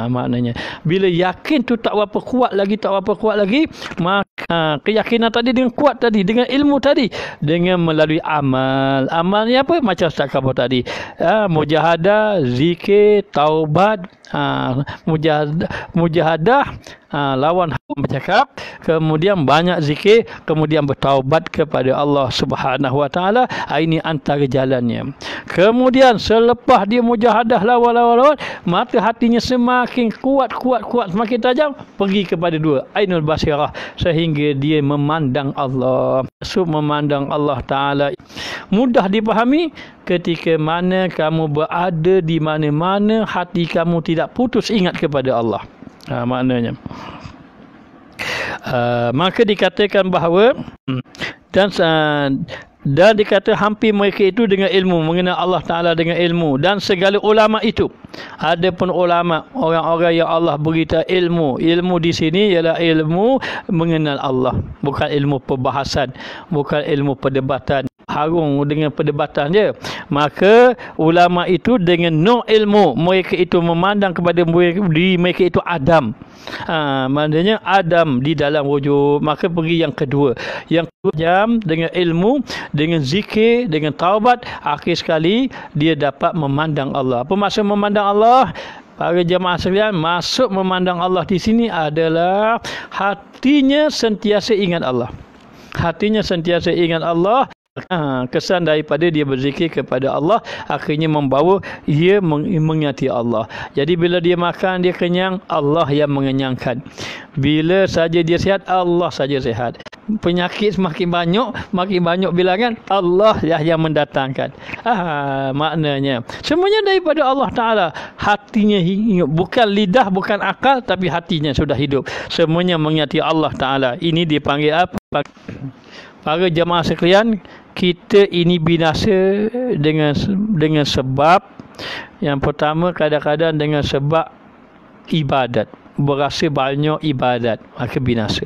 A: Maknanya bila yakin tu tak berapa kuat lagi, maka keyakinan tadi dengan kuat tadi, dengan ilmu tadi, dengan melalui amal. Amal ni apa? Macam Ustaz kata tadi, mujahadah, zikir, taubat, mujahadah, lawan bercakap, kemudian banyak zikir, kemudian bertaubat kepada Allah Subhanahu Wa Taala. Ini antara jalannya. Kemudian selepas dia mujahadah lawan, mata hatinya semakin kuat, semakin tajam, pergi kepada dua ainul basirah, sehingga dia memandang Allah. Memandang Allah Ta'ala mudah dipahami ketika mana kamu berada di mana-mana, hati kamu tidak putus ingat kepada Allah. Maknanya maka dikatakan bahawa dan dikata hampir mereka itu dengan ilmu, mengenal Allah Ta'ala dengan ilmu, dan segala ulama itu. Adapun ulama, orang-orang yang Allah beritahu ilmu di sini ialah ilmu mengenal Allah, bukan ilmu perbahasan, bukan ilmu perdebatan. Harung dengan perdebatan je. Maka ulama itu dengan no ilmu, mereka itu memandang kepada diri mereka itu Adam. Maknanya Adam di dalam wujud. Maka pergi yang kedua. Yang kedua jam dengan ilmu, dengan zikir, dengan taubat, akhir sekali dia dapat memandang Allah. Apa maksud memandang Allah? Para jemaah sekalian, maksud memandang Allah di sini adalah hatinya sentiasa ingat Allah. Hatinya sentiasa ingat Allah. Kesan daripada dia berzikir kepada Allah akhirnya membawa dia mengingati Allah. Jadi bila dia makan dia kenyang, Allah yang mengenyangkan. Bila saja dia sihat, Allah saja sihat. Penyakit semakin banyak bilangan, Allah yang mendatangkan. Maknanya semuanya daripada Allah Ta'ala. Hatinya hidup, bukan lidah, bukan akal, tapi hatinya sudah hidup. Semuanya mengingati Allah Ta'ala. Ini dipanggil apa? Para jemaah sekalian, kita ini binasa dengan sebab yang pertama, kadang-kadang dengan sebab ibadat, berasa banyak ibadat, maka binasa.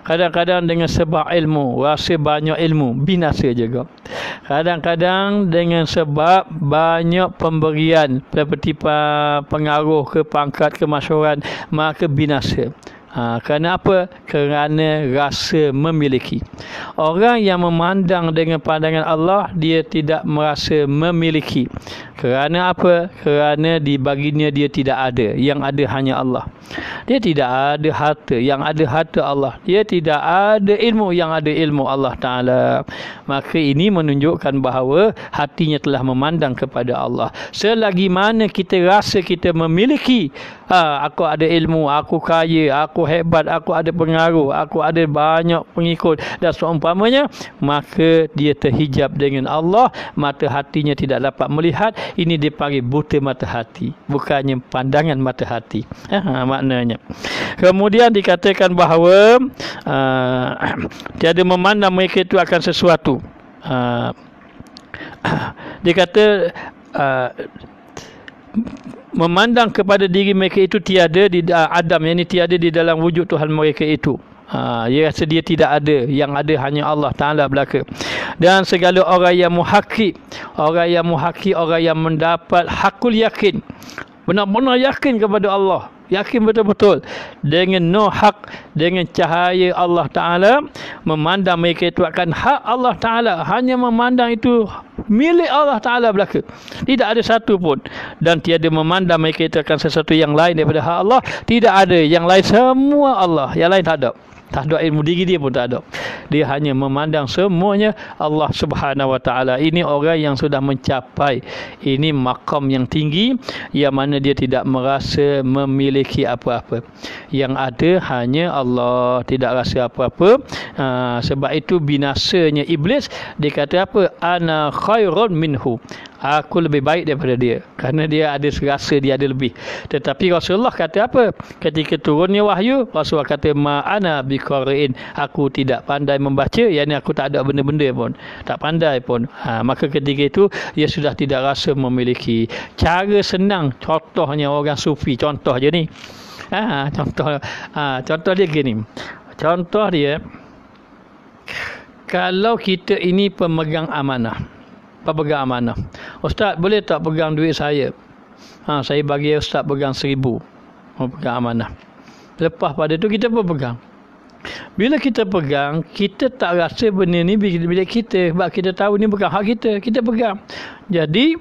A: Kadang-kadang dengan sebab ilmu, rasa banyak ilmu, binasa juga. Kadang-kadang dengan sebab banyak pemberian seperti pengaruh ke pangkat kemasyhuran, maka binasa. Kerana apa? Kerana rasa memiliki. Orang yang memandang dengan pandangan Allah, dia tidak merasa memiliki. Kerana apa? Kerana di baginya dia tidak ada. Yang ada hanya Allah. Dia tidak ada harta. Yang ada harta Allah. Dia tidak ada ilmu. Yang ada ilmu Allah Ta'ala. Maka ini menunjukkan bahawa hatinya telah memandang kepada Allah. Selagi mana kita rasa kita memiliki, aku ada ilmu, aku kaya, aku hebat, aku ada pengaruh, aku ada banyak pengikut dan seumpamanya, maka dia terhijab dengan Allah, mata hatinya tidak dapat melihat. Ini dipanggil buta mata hati, bukannya pandangan mata hati. Maknanya. Kemudian dikatakan bahawa tiada memandang mereka itu akan sesuatu. Dia kata memandang kepada diri mereka itu tiada di Adam, yang ini tiada di dalam wujud Tuhan mereka itu. Dia rasa dia tidak ada, yang ada hanya Allah Ta'ala belaka. Dan segala orang yang muhaqqiq, orang yang mendapat hakul yakin, benar-benar yakin kepada Allah, yakin betul-betul dengan nur hak, dengan cahaya Allah Ta'ala, memandang mereka itu akan hak Allah Ta'ala, hanya memandang itu milik Allah Ta'ala belaka, tidak ada satu pun. Dan tiada memandang mereka itu akan sesuatu yang lain daripada hak Allah, tidak ada yang lain, semua Allah, yang lain tak ada. Tak ada ilmu diri dia pun tak ada. Dia hanya memandang semuanya Allah Subhanahu Wa Ta'ala. Ini orang yang sudah mencapai ini maqam yang tinggi, yang mana dia tidak merasa memiliki apa-apa. Yang ada hanya Allah, tidak rasa apa-apa. Sebab itu binasanya iblis. Dia kata apa? Ana khairun minhu. Aku lebih baik daripada dia, kerana dia ada rasa dia ada lebih. Tetapi Rasulullah kata apa? Ketika turunnya wahyu, Rasulullah kata ma'ana biqari'in, aku tidak pandai membaca, yakni aku tak ada benda-benda pun, tak pandai pun. Maka ketika itu dia sudah tidak rasa memiliki. Cara senang, contohnya orang sufi, contoh je ni. Contoh dia gini. Contoh dia, kalau kita ini pemegang amanah, Ustaz, boleh tak pegang duit saya? Saya bagi Ustaz pegang 1,000, pegang amanah. Lepas pada tu kita pun pegang. Bila kita pegang, kita tak rasa benda ni milik kita, sebab kita tahu ni bukan hak kita, kita pegang. Jadi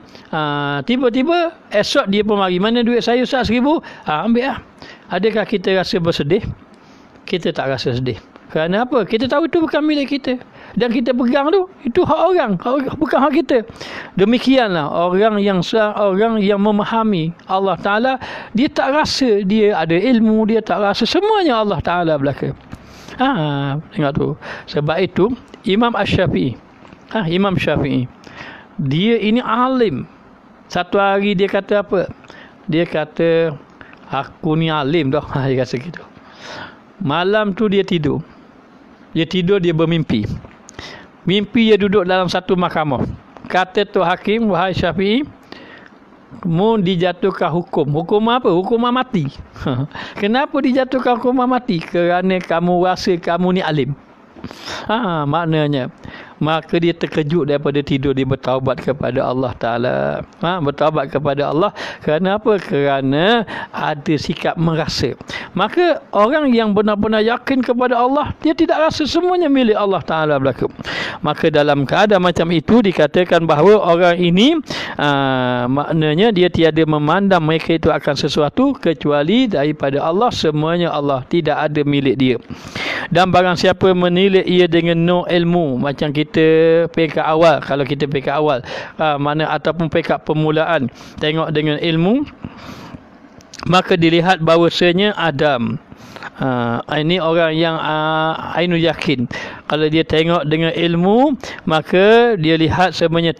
A: tiba-tiba esok dia pun mari, mana duit saya Ustaz 1,000? Ambil lah. Adakah kita rasa bersedih? Kita tak rasa sedih. Kerana apa? Kita tahu itu bukan milik kita, dan kita pegang tu, itu hak orang, bukan hak kita. Demikianlah orang yang memahami Allah Ta'ala, dia tak rasa dia ada ilmu, dia tak rasa semuanya Allah Ta'ala belaka. Tengok tu. Sebab itu Imam Asy-Syafi'i, Imam Syafi'i, dia ini alim. Satu hari dia kata apa? Dia kata, aku ni alim dah. Dia kata gitu. Malam tu dia tidur. Dia bermimpi. Mimpi dia duduk dalam satu mahkamah. Kata tu hakim, wahai Syafi'i, mu dijatuhkan hukum. Hukum apa? Hukuman mati. Kenapa dijatuhkan hukuman mati? Kerana kamu rasa kamu ni alim. Maknanya, maka dia terkejut daripada tidur, dia bertaubat kepada Allah Ta'ala. Bertaubat kepada Allah. Kerana apa? Kerana ada sikap merasa. Maka orang yang benar-benar yakin kepada Allah, dia tidak rasa semuanya milik Allah Ta'ala belaka. Maka dalam keadaan macam itu dikatakan bahawa orang ini maknanya dia tiada memandang mereka itu akan sesuatu kecuali daripada Allah. Semuanya Allah, tidak ada milik dia. Dan barang siapa menilai ia dengan nur ilmu, macam kita kita peringkat awal, kalau kita peringkat awal, mana ataupun peringkat permulaan tengok dengan ilmu, maka dilihat bahawasanya Adam ini orang yang ainul yakin. Kalau dia tengok dengan ilmu, maka dia lihat sebenarnya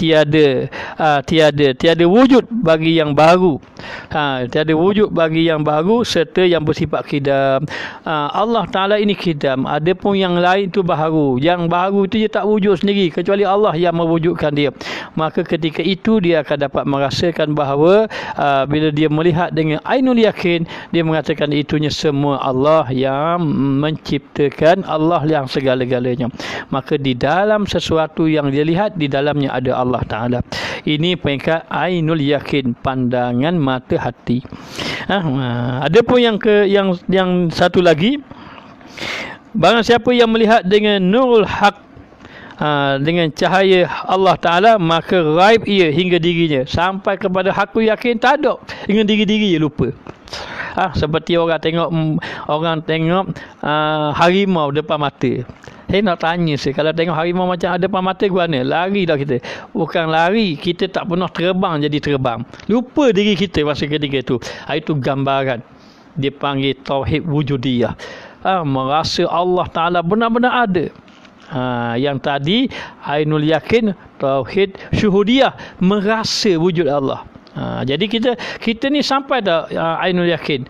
A: tiada wujud bagi yang baru. Tiada wujud bagi yang baru serta yang bersifat kidam. Allah Ta'ala ini kidam. Ada pun yang lain tu baharu. Yang baharu itu dia tak wujud sendiri kecuali Allah yang mewujudkan dia. Maka ketika itu dia akan dapat merasakan bahawa bila dia melihat dengan ainul yakin, dia mengatakan itunya semua Allah yang menciptakan, Allah yang segala-galanya. Maka di dalam sesuatu yang dia lihat, di dalamnya ada Allah Ta'ala. Ini peringkat ainul yakin, pandangan mata hati. Ada pun yang satu lagi, barang siapa yang melihat dengan nurul haq, dengan cahaya Allah Ta'ala, maka raib ia hingga dirinya, sampai kepada hakul yakin tak ada, dengan diri-diri dia lupa. Seperti orang tengok harimau depan mata. Saya nak tanya kalau tengok harimau macam ada depan mata, gua mana? Lari dah kita. Bukan lari, kita tak pernah terbang jadi terbang. Lupa diri kita masa ketika itu. Itu gambaran. Dia panggil tauhid wujudiyah. Merasa Allah Ta'ala benar-benar ada. Yang tadi ainul yakin, tauhid syuhudiyah, merasa wujud Allah. Jadi kita ni sampai dah ainul yakin.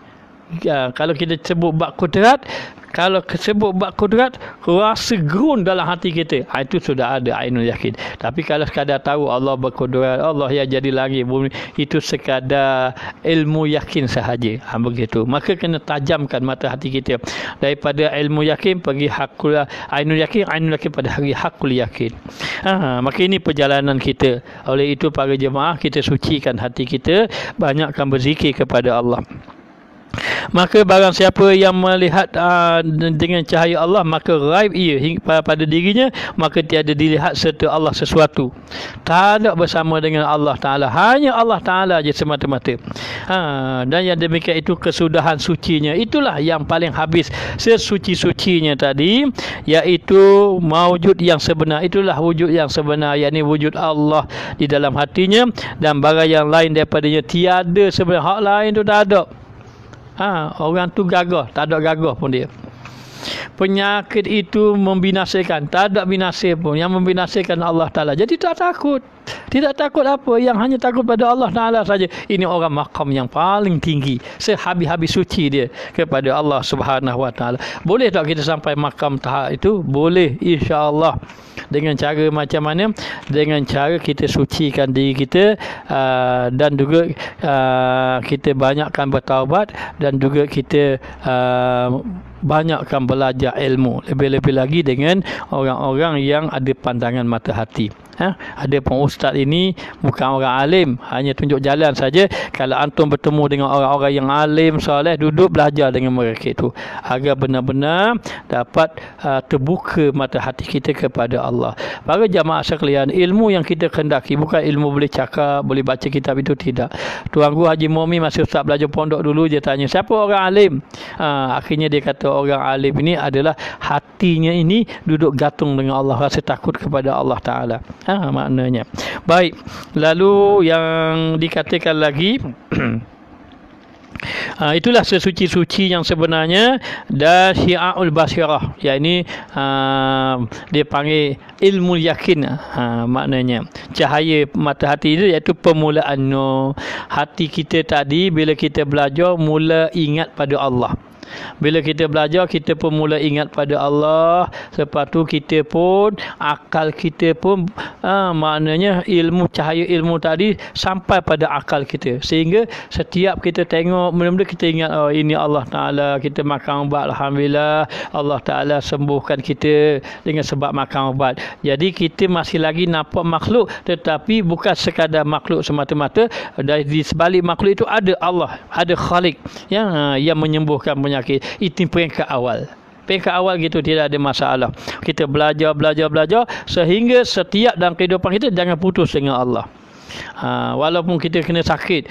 A: Kalau kita sebut bab kudrat, kalau sebut bab kudrat, rasa gerun dalam hati kita, itu sudah ada ainul yakin. Tapi kalau sekadar tahu Allah berkudrat, Allah yang jadi langit bumi, itu sekadar ilmu yakin sahaja. Begitu. Maka kena tajamkan mata hati kita daripada ilmu yakin pergi hakul ainul yakin pada hari hakul yakin. Maka ini perjalanan kita. Oleh itu para jemaah, kita sucikan hati kita, banyakkan berzikir kepada Allah. Maka barang siapa yang melihat dengan cahaya Allah, maka raib ia pada dirinya, maka tiada dilihat serta Allah sesuatu. Tak ada bersama dengan Allah Ta'ala, hanya Allah Ta'ala je semata-mata. Dan yang demikian itu kesudahan sucinya, itulah yang paling habis sesuci-sucinya tadi, iaitu mawujud yang sebenar. Itulah wujud yang sebenar, yakni wujud Allah di dalam hatinya, dan barang yang lain daripadanya tiada sebenar. Hak lain tu tak ada. Orang tu gagah, tak ada gagah pun dia. Penyakit itu membinasakan, tak ada binasa pun. Yang membinasakan Allah Ta'ala. Jadi tak takut. Tidak takut apa, yang hanya takut pada Allah Ta'ala saja. Ini orang makam yang paling tinggi, sehabis-habis suci dia kepada Allah Subhanahu Wa Ta'ala. Boleh tak kita sampai makam tahap itu? Boleh, insya-Allah. Dengan cara macam mana? Dengan cara kita sucikan diri kita, dan juga kita banyakkan bertaubat, dan juga kita banyakkan belajar ilmu. Lebih-lebih lagi dengan orang-orang yang ada pandangan mata hati. Ada pun ustaz ini bukan orang alim, hanya tunjuk jalan saja. Kalau antum bertemu dengan orang-orang yang alim, soleh, duduk belajar dengan mereka itu, agar benar-benar dapat terbuka mata hati kita kepada Allah. Para jamaah sekalian, ilmu yang kita kendaki bukan ilmu boleh cakap, boleh baca kitab, itu tidak. Tuan Guru Haji Muhammad masa ustaz belajar pondok dulu, dia tanya siapa orang alim. Akhirnya dia kata orang alim ini adalah hatinya ini duduk gantung dengan Allah, rasa takut kepada Allah Ta'ala. Maknanya. Baik. Lalu yang dikatakan lagi itulah sesuci-suci yang sebenarnya, dan syi'aul basirah, yakni dia panggil ilmu yakin. Maknanya cahaya mata hati itu iaitu permulaan hati kita tadi. Bila kita belajar, mula ingat pada Allah. Bila kita belajar, kita pun mula ingat pada Allah. Lepas tu kita pun, akal kita pun maknanya cahaya ilmu tadi sampai pada akal kita, sehingga setiap kita tengok benda-benda, kita ingat, ini Allah Ta'ala, kita makan ubat, Alhamdulillah Allah Ta'ala sembuhkan kita dengan sebab makan ubat. Jadi kita masih lagi nampak makhluk, tetapi bukan sekadar makhluk semata-mata. Di sebalik makhluk itu ada Allah, ada Khalik yang menyembuhkan penyakit. Itu peringkat awal. Peringkat awal gitu, tidak ada masalah. Kita belajar sehingga setiap dalam kehidupan kita jangan putus dengan Allah. Walaupun kita kena sakit,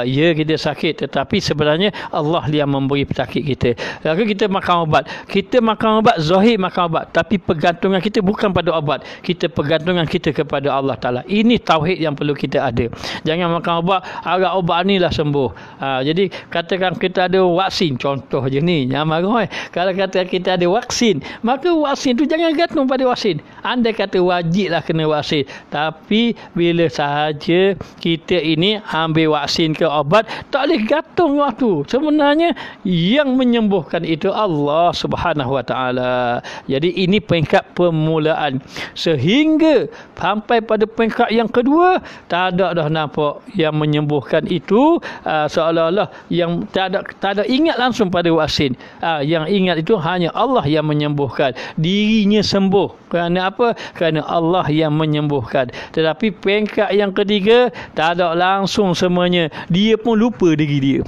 A: ya kita sakit, tetapi sebenarnya Allah yang memberi pesakit kita. Lalu kita makan ubat. Kita makan ubat, zahir makan ubat, tapi pergantungan kita bukan pada ubat. Kita pergantungan kita kepada Allah Ta'ala. Ini tauhid yang perlu kita ada. Jangan makan ubat, agak ubat ni lah sembuh. Jadi katakan kita ada vaksin, contoh je ni, jangan marah. Kalau kata kita ada vaksin, maka vaksin tu jangan gantung pada vaksin. Anda kata wajiblah kena vaksin, tapi bila sahaja kita ini ambil vaksin ke obat, tak boleh gantung waktu. Sebenarnya yang menyembuhkan itu Allah Subhanahu Wa Taala. Jadi ini peringkat permulaan, sehingga sampai pada peringkat yang kedua tak ada dah nampak yang menyembuhkan itu, seolah-olah yang tak ada ingat langsung pada vaksin. Yang ingat itu hanya Allah yang menyembuhkan, dirinya sembuh. Kerana apa? Kerana Allah yang menyembuhkan. Tetapi peringkat yang ketiga tak ada langsung semuanya, dia pun lupa diri dia.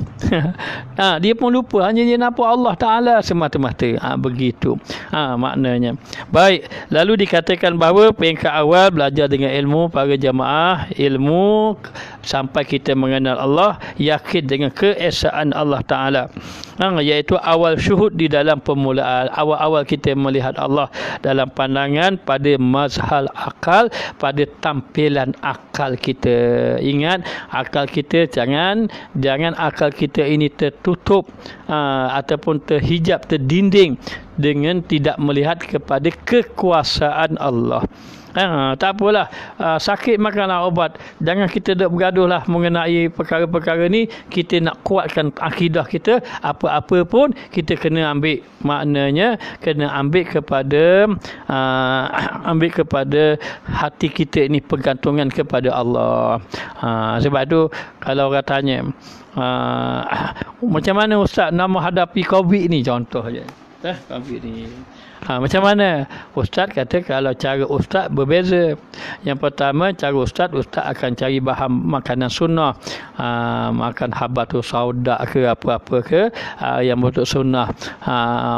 A: Dia pun lupa, hanya dia nampak Allah Ta'ala semata-mata. Begitu maknanya. Baik, lalu dikatakan bahawa peringkat awal belajar dengan ilmu, para jamaah, ilmu sampai kita mengenal Allah, yakin dengan keesaan Allah Ta'ala, iaitu awal syuhud di dalam permulaan. Awal-awal kita melihat Allah dalam pandangan pada mazhar akal, pada tampilan akal kita. Ingat, akal kita jangan akal kita ini tertutup ataupun terhijab, terdinding dengan tidak melihat kepada kekuasaan Allah. Tak apalah, sakit makanlah ubat. Jangan kita duk bergaduh lah mengenai perkara-perkara ni. Kita nak kuatkan akidah kita, apa-apa pun kita kena ambil, maknanya kena ambil kepada hati kita ini, pergantungan kepada Allah. Sebab tu kalau orang tanya, macam mana Ustaz nak menghadapi COVID ni, contoh je, COVID ni, macam mana? Ustaz kata kalau cara Ustaz berbeza. Yang pertama, cara Ustaz akan cari bahan makanan sunnah, makan habatus sauda ke apa-apa ke, yang betul sunnah.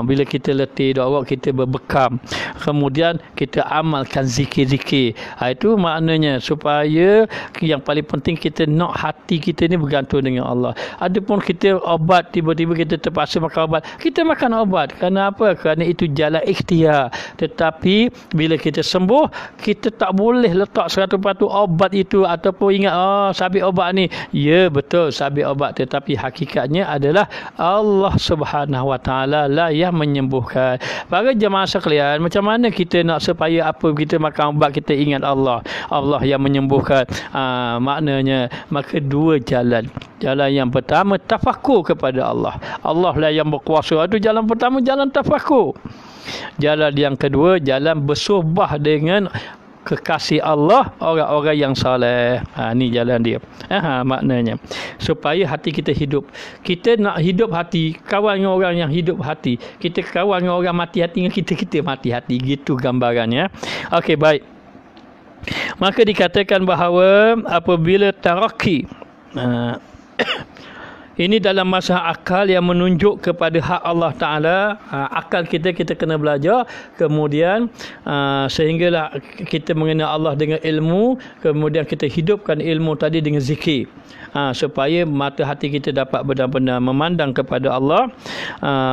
A: Bila kita letih dok, kita berbekam, kemudian kita amalkan zikir-zikir. Itu maknanya supaya yang paling penting kita nak hati kita ni bergantung dengan Allah. Adapun kita obat, tiba-tiba kita terpaksa makan obat, kita makan obat. Kerana apa? Kerana itu jalan ikhtiar. Tetapi bila kita sembuh, kita tak boleh letak 100% obat itu ataupun ingat sabit obat ni. Ya, betul sabit obat, tetapi hakikatnya adalah Allah Subhanahu Wa Taala lah yang menyembuhkan. Para jemaah sekalian, macam mana kita nak supaya apa kita makan obat kita ingat Allah yang menyembuhkan? Maknanya maka dua jalan. Jalan yang pertama, tafakur kepada Allah lah yang berkuasa. Itu jalan pertama, jalan tafakur. Jalan yang kedua, jalan bersuhbah dengan kekasih Allah, orang-orang yang soleh. Ni jalan dia. Maknanya supaya hati kita hidup. Kita nak hidup hati, kawan dengan orang yang hidup hati. Kita kawan dengan orang mati hati, dengan kita mati hati. Gitu gambarannya. Okey, baik. Maka dikatakan bahawa apabila taraki, ini dalam masa akal yang menunjuk kepada hak Allah Ta'ala. Akal kita kena belajar. Kemudian sehinggalah kita mengenal Allah dengan ilmu. Kemudian kita hidupkan ilmu tadi dengan zikir. Supaya mata hati kita dapat benar-benar memandang kepada Allah.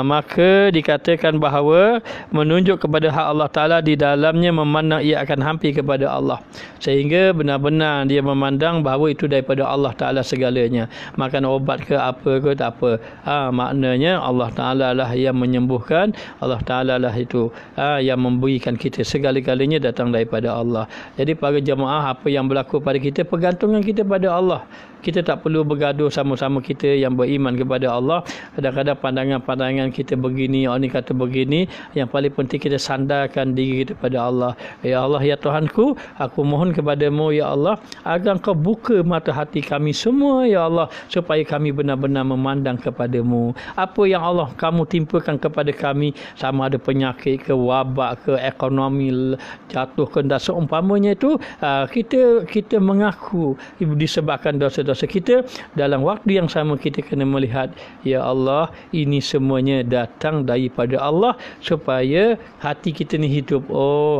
A: Maka dikatakan bahawa menunjuk kepada hak Allah Ta'ala, di dalamnya memandang ia akan hampir kepada Allah. Sehingga benar-benar dia memandang bahawa itu daripada Allah Ta'ala segalanya. Makan obat ke apa ke tak apa. Maknanya Allah Ta'ala lah yang menyembuhkan. Allah Ta'ala lah itu yang memberikan kita, segala-galanya datang daripada Allah. Jadi para jemaah, apa yang berlaku pada kita, pergantungan kita pada Allah. Kita tak perlu bergaduh sama-sama kita yang beriman kepada Allah. Kadang-kadang pandangan-pandangan kita begini, orang ni kata begini. Yang paling penting kita sandarkan diri kita pada Allah. Ya Allah, ya Tuhanku, aku mohon kepadamu ya Allah, agar kau buka mata hati kami semua ya Allah, supaya kami benar-benar memandang kepadamu. Apa yang Allah kamu timpakan kepada kami, sama ada penyakit ke, wabak ke, ekonomi jatuh ke, dan seumpamanya itu, kita mengaku disebabkan dosa-dosa kita. Dalam waktu yang sama kita kena melihat, ya Allah, ini semuanya datang daripada Allah, supaya hati kita ni hidup.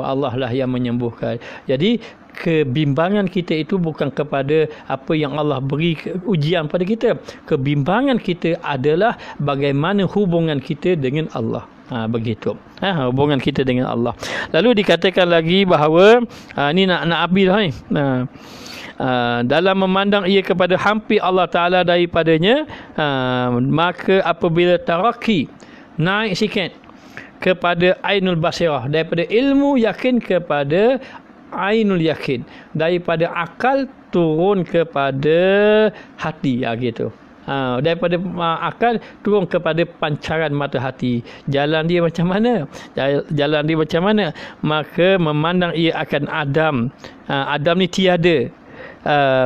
A: Allah lah yang menyembuhkan. Jadi kebimbangan kita itu bukan kepada apa yang Allah beri ujian pada kita. Kebimbangan kita adalah bagaimana hubungan kita dengan Allah. Begitu. Hubungan kita dengan Allah. Lalu dikatakan lagi bahawa ni nak habis dah ni. Dalam memandang ia kepada hampir Allah Ta'ala daripadanya, maka apabila taraki naik sikit kepada ainul basirah, daripada ilmu yakin kepada ainul yakin, daripada akal turun kepada hati, gitu. Daripada akal turun kepada pancaran mata hati. Jalan dia macam mana? Jalan dia macam mana? Maka memandang ia akan Adam. Adam ni tiada.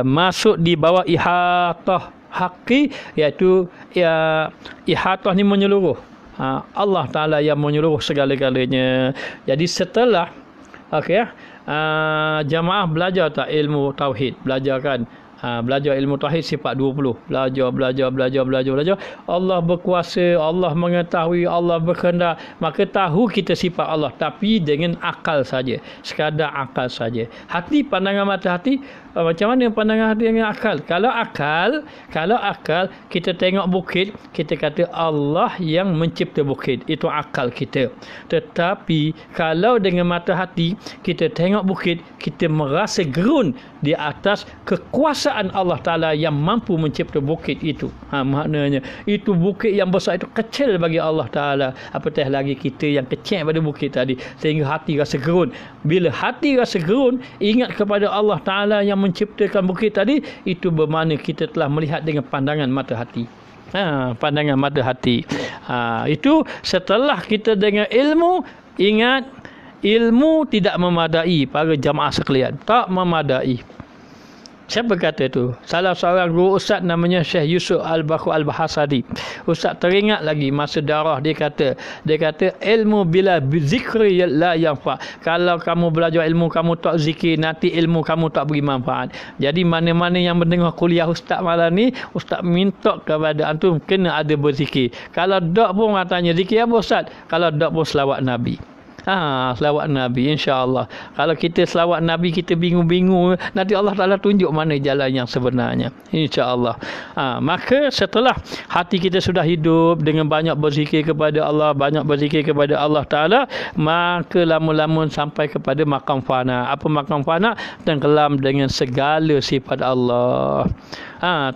A: Masuk di bawah ihatah haqi, iaitu ihatah ni menyeluruh. Allah Ta'ala yang menyeluruh segala-galanya. Jadi setelah jamaah belajar tak ilmu tauhid, belajar kan, belajar ilmu tauhid sifat 20, belajar. Allah berkuasa, Allah mengetahui, Allah berkehendak, maka tahu kita sifat Allah, tapi dengan akal saja, sekadar akal saja. Hati, pandangan mata hati, macam mana pandangan hati dengan akal? Kalau akal kita tengok bukit, kita kata Allah yang mencipta bukit, itu akal kita. Tetapi kalau dengan mata hati kita tengok bukit, kita merasa gerun di atas kekuasaan Allah Ta'ala yang mampu mencipta bukit itu. Maknanya itu bukit yang besar itu kecil bagi Allah Ta'ala, apatah lagi kita yang kecil pada bukit tadi, sehingga hati rasa gerun. Bila hati rasa gerun, ingat kepada Allah Ta'ala yang menciptakan bukit tadi, itu bermakna kita telah melihat dengan pandangan mata hati. Pandangan mata hati. Itu setelah kita dengan ilmu. Ingat, ilmu tidak memadai para jamaah sekalian, tak memadai. Siapa kata tu? Salah seorang guru ustaz namanya Syekh Yusuf Al-Bakhu Al-Bahasadi. Ustaz teringat lagi masa darah dia kata ilmu bila zikri la yanfa. Kalau kamu belajar ilmu kamu tak zikir, nanti ilmu kamu tak beri manfaat. Jadi mana-mana yang mendengar kuliah ustaz malam ni, ustaz minta kepada antum kena ada berzikir. Kalau tak pun katanya zikir apa ustaz? Kalau tak pun selawat Nabi. Selawat Nabi, insya-Allah. Kalau kita selawat Nabi kita bingung-bingung, nanti Allah Ta'ala tunjuk mana jalan yang sebenarnya, insya-Allah. Maka setelah hati kita sudah hidup dengan banyak berzikir kepada Allah, banyak berzikir kepada Allah Ta'ala, maka lama-lama sampai kepada makam fana. Apa makam fana? Tenggelam dengan segala sifat Allah.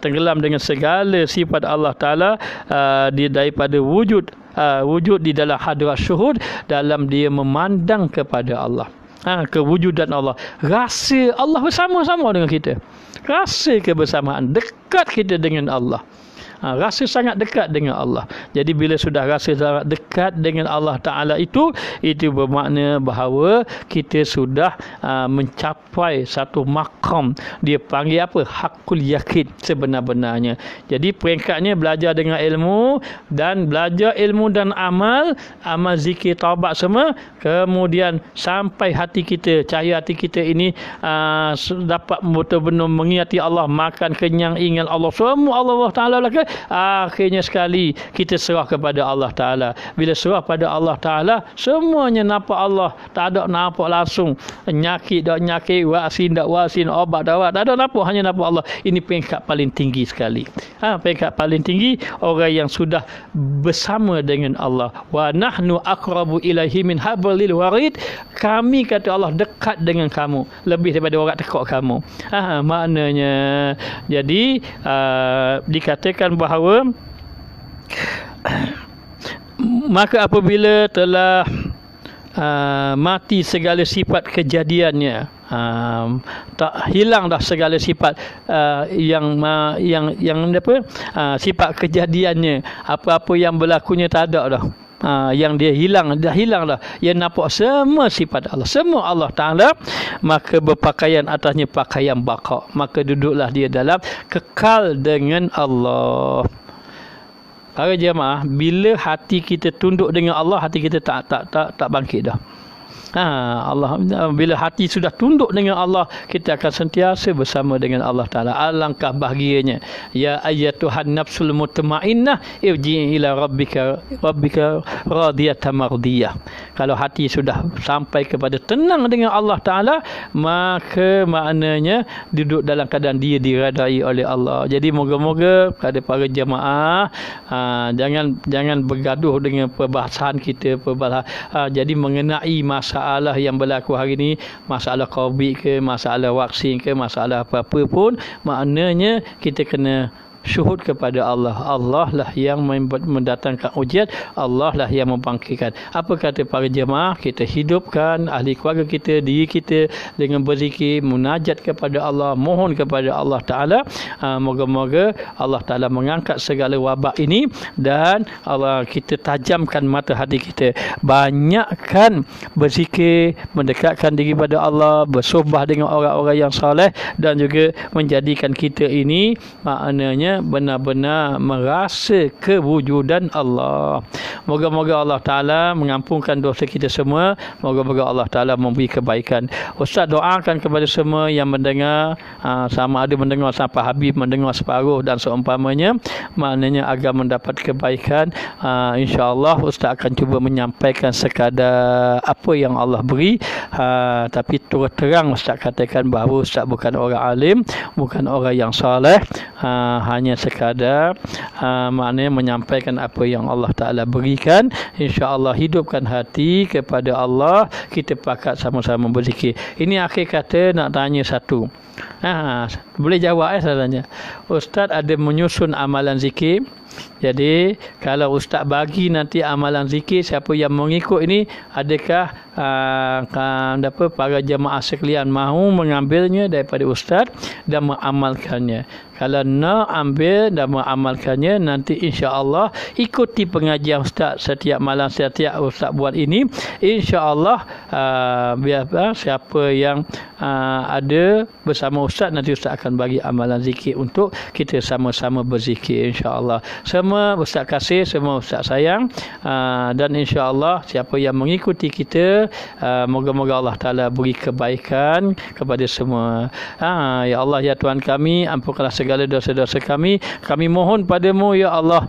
A: Tenggelam dengan segala sifat Allah Ta'ala, daripada wujud di dalam hadrat syuhud, dalam dia memandang kepada Allah, kewujudan Allah, rasa Allah bersama-sama dengan kita, rasa kebersamaan, dekat kita dengan Allah, rasa sangat dekat dengan Allah. Jadi bila sudah rasa sangat dekat dengan Allah Ta'ala, itu bermakna bahawa kita sudah mencapai satu makam. Dia panggil apa? Hakul yakin, sebenar-benarnya. Jadi peringkatnya belajar dengan ilmu, dan belajar ilmu dan amal zikir, taubat semua. Kemudian sampai hati kita, cahaya hati kita ini dapat betul-betul mengingati Allah, makan kenyang, ingat Allah, semua Allah Ta'ala lagi. Akhirnya sekali kita serah kepada Allah Ta'ala. Bila serah pada Allah Ta'ala, semuanya nampak Allah, tak ada nampak langsung. Nyakit tak nyakit, wasin tak wasin, obat tak obat, tak ada nampak, hanya nampak Allah. Ini peringkat paling tinggi sekali. Peringkat paling tinggi orang yang sudah bersama dengan Allah. Wa nahnu aqrabu ilaihi min hablil warid. Kami, kata Allah, dekat dengan kamu lebih daripada orang tekuk kamu. Maknanya jadi dikatakan bahawa maka apabila telah mati segala sifat kejadiannya, tak hilang dah segala sifat yang apa, sifat kejadiannya, apa-apa yang berlakunya tak ada dah. Yang dia dah hilang dah. Dia nampak semua sifat Allah, semua Allah Ta'ala, maka berpakaian atasnya pakaian baqa, maka duduklah dia dalam kekal dengan Allah. Para jemaah, bila hati kita tunduk dengan Allah, hati kita tak bangkit dah. Allah, bila hati sudah tunduk dengan Allah, kita akan sentiasa bersama dengan Allah Ta'ala. Alangkah bahagianya. Ya ayyatuhan nafsul mutmainnah irji'i ila rabbika radiyatan mardiyah. Kalau hati sudah sampai kepada tenang dengan Allah Ta'ala, maka maknanya duduk dalam keadaan dia diredai oleh Allah. Jadi moga-moga pada para jemaah jangan bergaduh dengan perbahasan kita, jadi mengenai masalah yang berlaku hari ini, masalah COVID ke, masalah vaksin ke, masalah apa-apa pun, maknanya kita kena syuhud kepada Allah. Allah lah yang mendatangkan ujian, Allah lah yang membangkitkan. Apa kata para jemaah? Kita hidupkan ahli keluarga kita, diri kita dengan berzikir, munajat kepada Allah, mohon kepada Allah Ta'ala. Moga-moga Allah Ta'ala mengangkat segala wabak ini, dan Allah kita tajamkan mata hati kita, banyakkan berzikir, mendekatkan diri pada Allah, bersuhbah dengan orang-orang yang soleh, dan juga menjadikan kita ini maknanya benar-benar merasa kewujudan Allah. Moga-moga Allah Ta'ala mengampunkan dosa kita semua. Moga-moga Allah Ta'ala memberi kebaikan. Ustaz doakan kepada semua yang mendengar, sama ada mendengar sampai habis, mendengar separuh dan seumpamanya, maknanya agar mendapat kebaikan. InsyaAllah Ustaz akan cuba menyampaikan sekadar apa yang Allah beri, tapi terus terang Ustaz katakan bahawa Ustaz bukan orang alim, bukan orang yang soleh, hanya sekadar maknanya menyampaikan apa yang Allah Ta'ala berikan. InsyaAllah hidupkan hati kepada Allah, kita pakat sama-sama berzikir. Ini akhir kata nak tanya satu. Boleh jawab saya tanya. Ustaz ada menyusun amalan zikir. Jadi kalau Ustaz bagi nanti amalan zikir, siapa yang mengikut ini, adakah para jemaah sekalian mahu mengambilnya daripada Ustaz dan mengamalkannya? Kalau nak ambil dan mengamalkannya, nanti insya-Allah ikuti pengajian Ustaz setiap malam, setiap Ustaz buat ini. Insya-Allah siapa yang ada bersama Ustaz, nanti Ustaz akan bagi amalan zikir untuk kita sama-sama berzikir insya-Allah. Semua Ustaz kasih, semua Ustaz sayang, dan insya-Allah siapa yang mengikuti kita, moga-moga Allah Ta'ala beri kebaikan kepada semua. Ya Allah, ya Tuhan kami, ampunkanlah segala dosa-dosa kami. Kami mohon padamu ya Allah,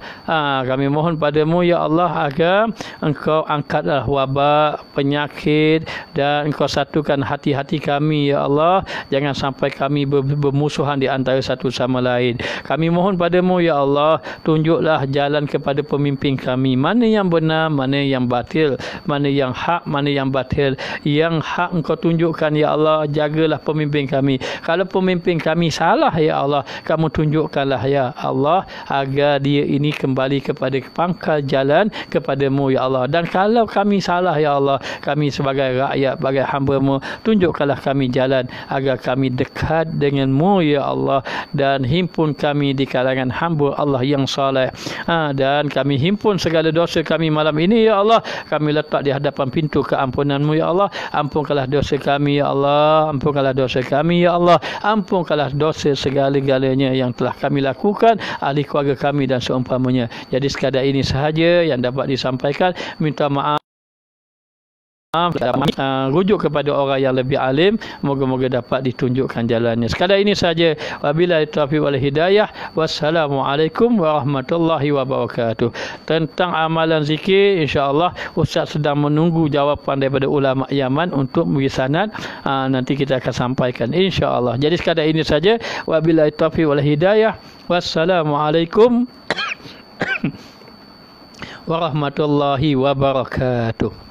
A: kami mohon padamu ya Allah, agar Engkau angkatlah wabak, penyakit, dan Engkau satukan hati-hati kami ya Allah. Jangan sampai kami bermusuhan di antara satu sama lain. Kami mohon padamu ya Allah, tunjuklah jalan kepada pemimpin kami, mana yang benar, mana yang batil, mana yang hak, mana yang batil. Yang hak Engkau tunjukkan ya Allah. Jagalah pemimpin kami. Kalau pemimpin kami salah ya Allah, kamu tunjukkanlah ya Allah, agar dia ini kembali kepada pangkal jalan kepadamu ya Allah. Dan kalau kami salah ya Allah, kami sebagai rakyat, sebagai hamba-Mu, tunjukkanlah kami jalan agar kami dekat denganmu ya Allah, dan himpun kami di kalangan hamba Allah yang saleh. Dan kami himpun segala dosa kami malam ini ya Allah. Kami letak di hadapan pintu keampunan-Mu ya Allah. Ampunkanlah dosa kami ya Allah, ampunkanlah dosa kami ya Allah, ampunkanlah dosa segala-galanya yang telah kami lakukan, ahli keluarga kami dan seumpamanya. Jadi sekadar ini sahaja yang dapat disampaikan. Minta maaf, rujuk kepada orang yang lebih alim. Moga-moga dapat ditunjukkan jalannya. Sekadar ini saja. Wabillahi taufiq wal hidayah. Wassalamualaikum warahmatullahi wabarakatuh. Tentang amalan zikir, insya-Allah Ustaz sedang menunggu jawapan daripada ulama Yaman untuk beri sanad. Nanti kita akan sampaikan insya-Allah. Jadi sekadar ini saja. Wabillahi taufiq wal hidayah. Wassalamualaikum warahmatullahi wabarakatuh.